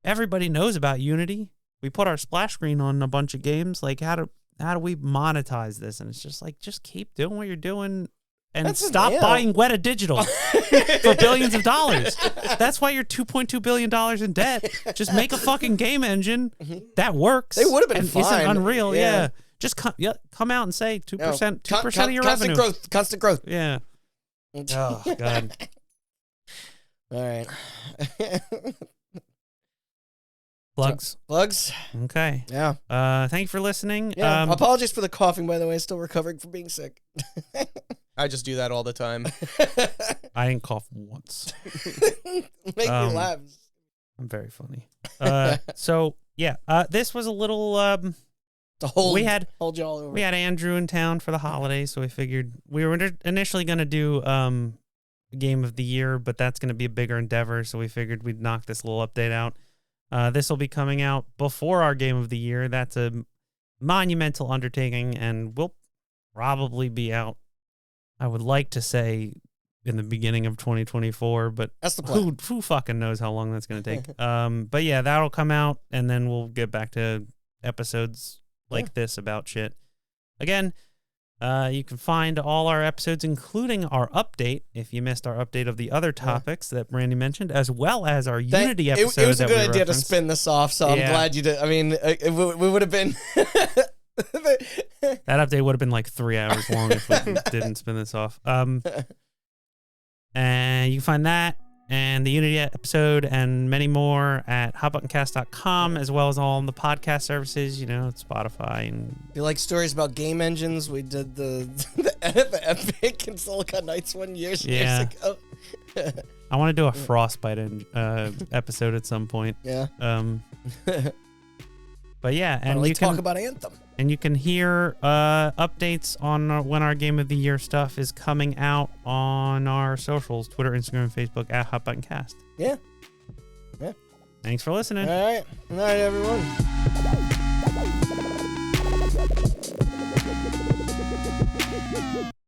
C: everybody knows about Unity. We put our splash screen on a bunch of games. Like, how do we monetize this? And it's just like, just keep doing what you're doing and
B: That's
C: stop
B: yeah.
C: buying Weta Digital for billions of dollars. That's why you're $2.2 billion in debt. Just make a fucking game engine that works.
B: They would've been
C: and
B: fine.
C: Isn't Unreal,
B: Yeah.
C: yeah. Just come out and say 2%, 2% of your
B: constant
C: revenue.
B: growth. Constant growth.
C: Yeah. Oh God.
B: All right.
C: Plugs.
B: Plugs.
C: Okay.
B: Yeah.
C: Thank you for listening.
B: Yeah. Apologies for the coughing, by the way. Still recovering from being sick.
D: I just do that all the time.
C: I didn't cough once.
B: Make me laugh.
C: I'm very funny. So yeah, this was a little.
B: To hold,
C: We had
B: y'all over.
C: We had Andrew in town for the holidays, so we figured we were initially going to do Game of the Year, but that's going to be a bigger endeavor, so we figured we'd knock this little update out. This will be coming out before our Game of the Year. That's a monumental undertaking, and will probably be out, I would like to say, in the beginning of 2024, but
B: That's the plan.
C: who fucking knows how long that's going to take. But yeah, that'll come out, and then we'll get back to episodes like this about shit. Again, you can find all our episodes, including our update, if you missed our update of the other topics that Randy mentioned, as well as our Unity episode.
B: It was a
C: that
B: good
C: we
B: idea to
C: referenced.
B: spin this off, so I'm
C: Yeah.
B: glad you did. I mean, we would have been.
C: That update would have been like 3 hours long if we didn't spin this off. And you can find that and the Unity episode and many more at hotbuttoncast.com, as well as all the podcast services, Spotify. And
B: If you like stories about game engines, we did the Epic and Silicon Knights one years ago.
C: I want to do a Frostbite episode at some point.
B: Yeah.
C: But yeah, and you can
B: talk about Anthem.
C: And you can hear updates on when our Game of the Year stuff is coming out on our socials, Twitter, Instagram, and Facebook at HotButtonCast.
B: Yeah.
C: Thanks for listening.
B: All right. All right, everyone.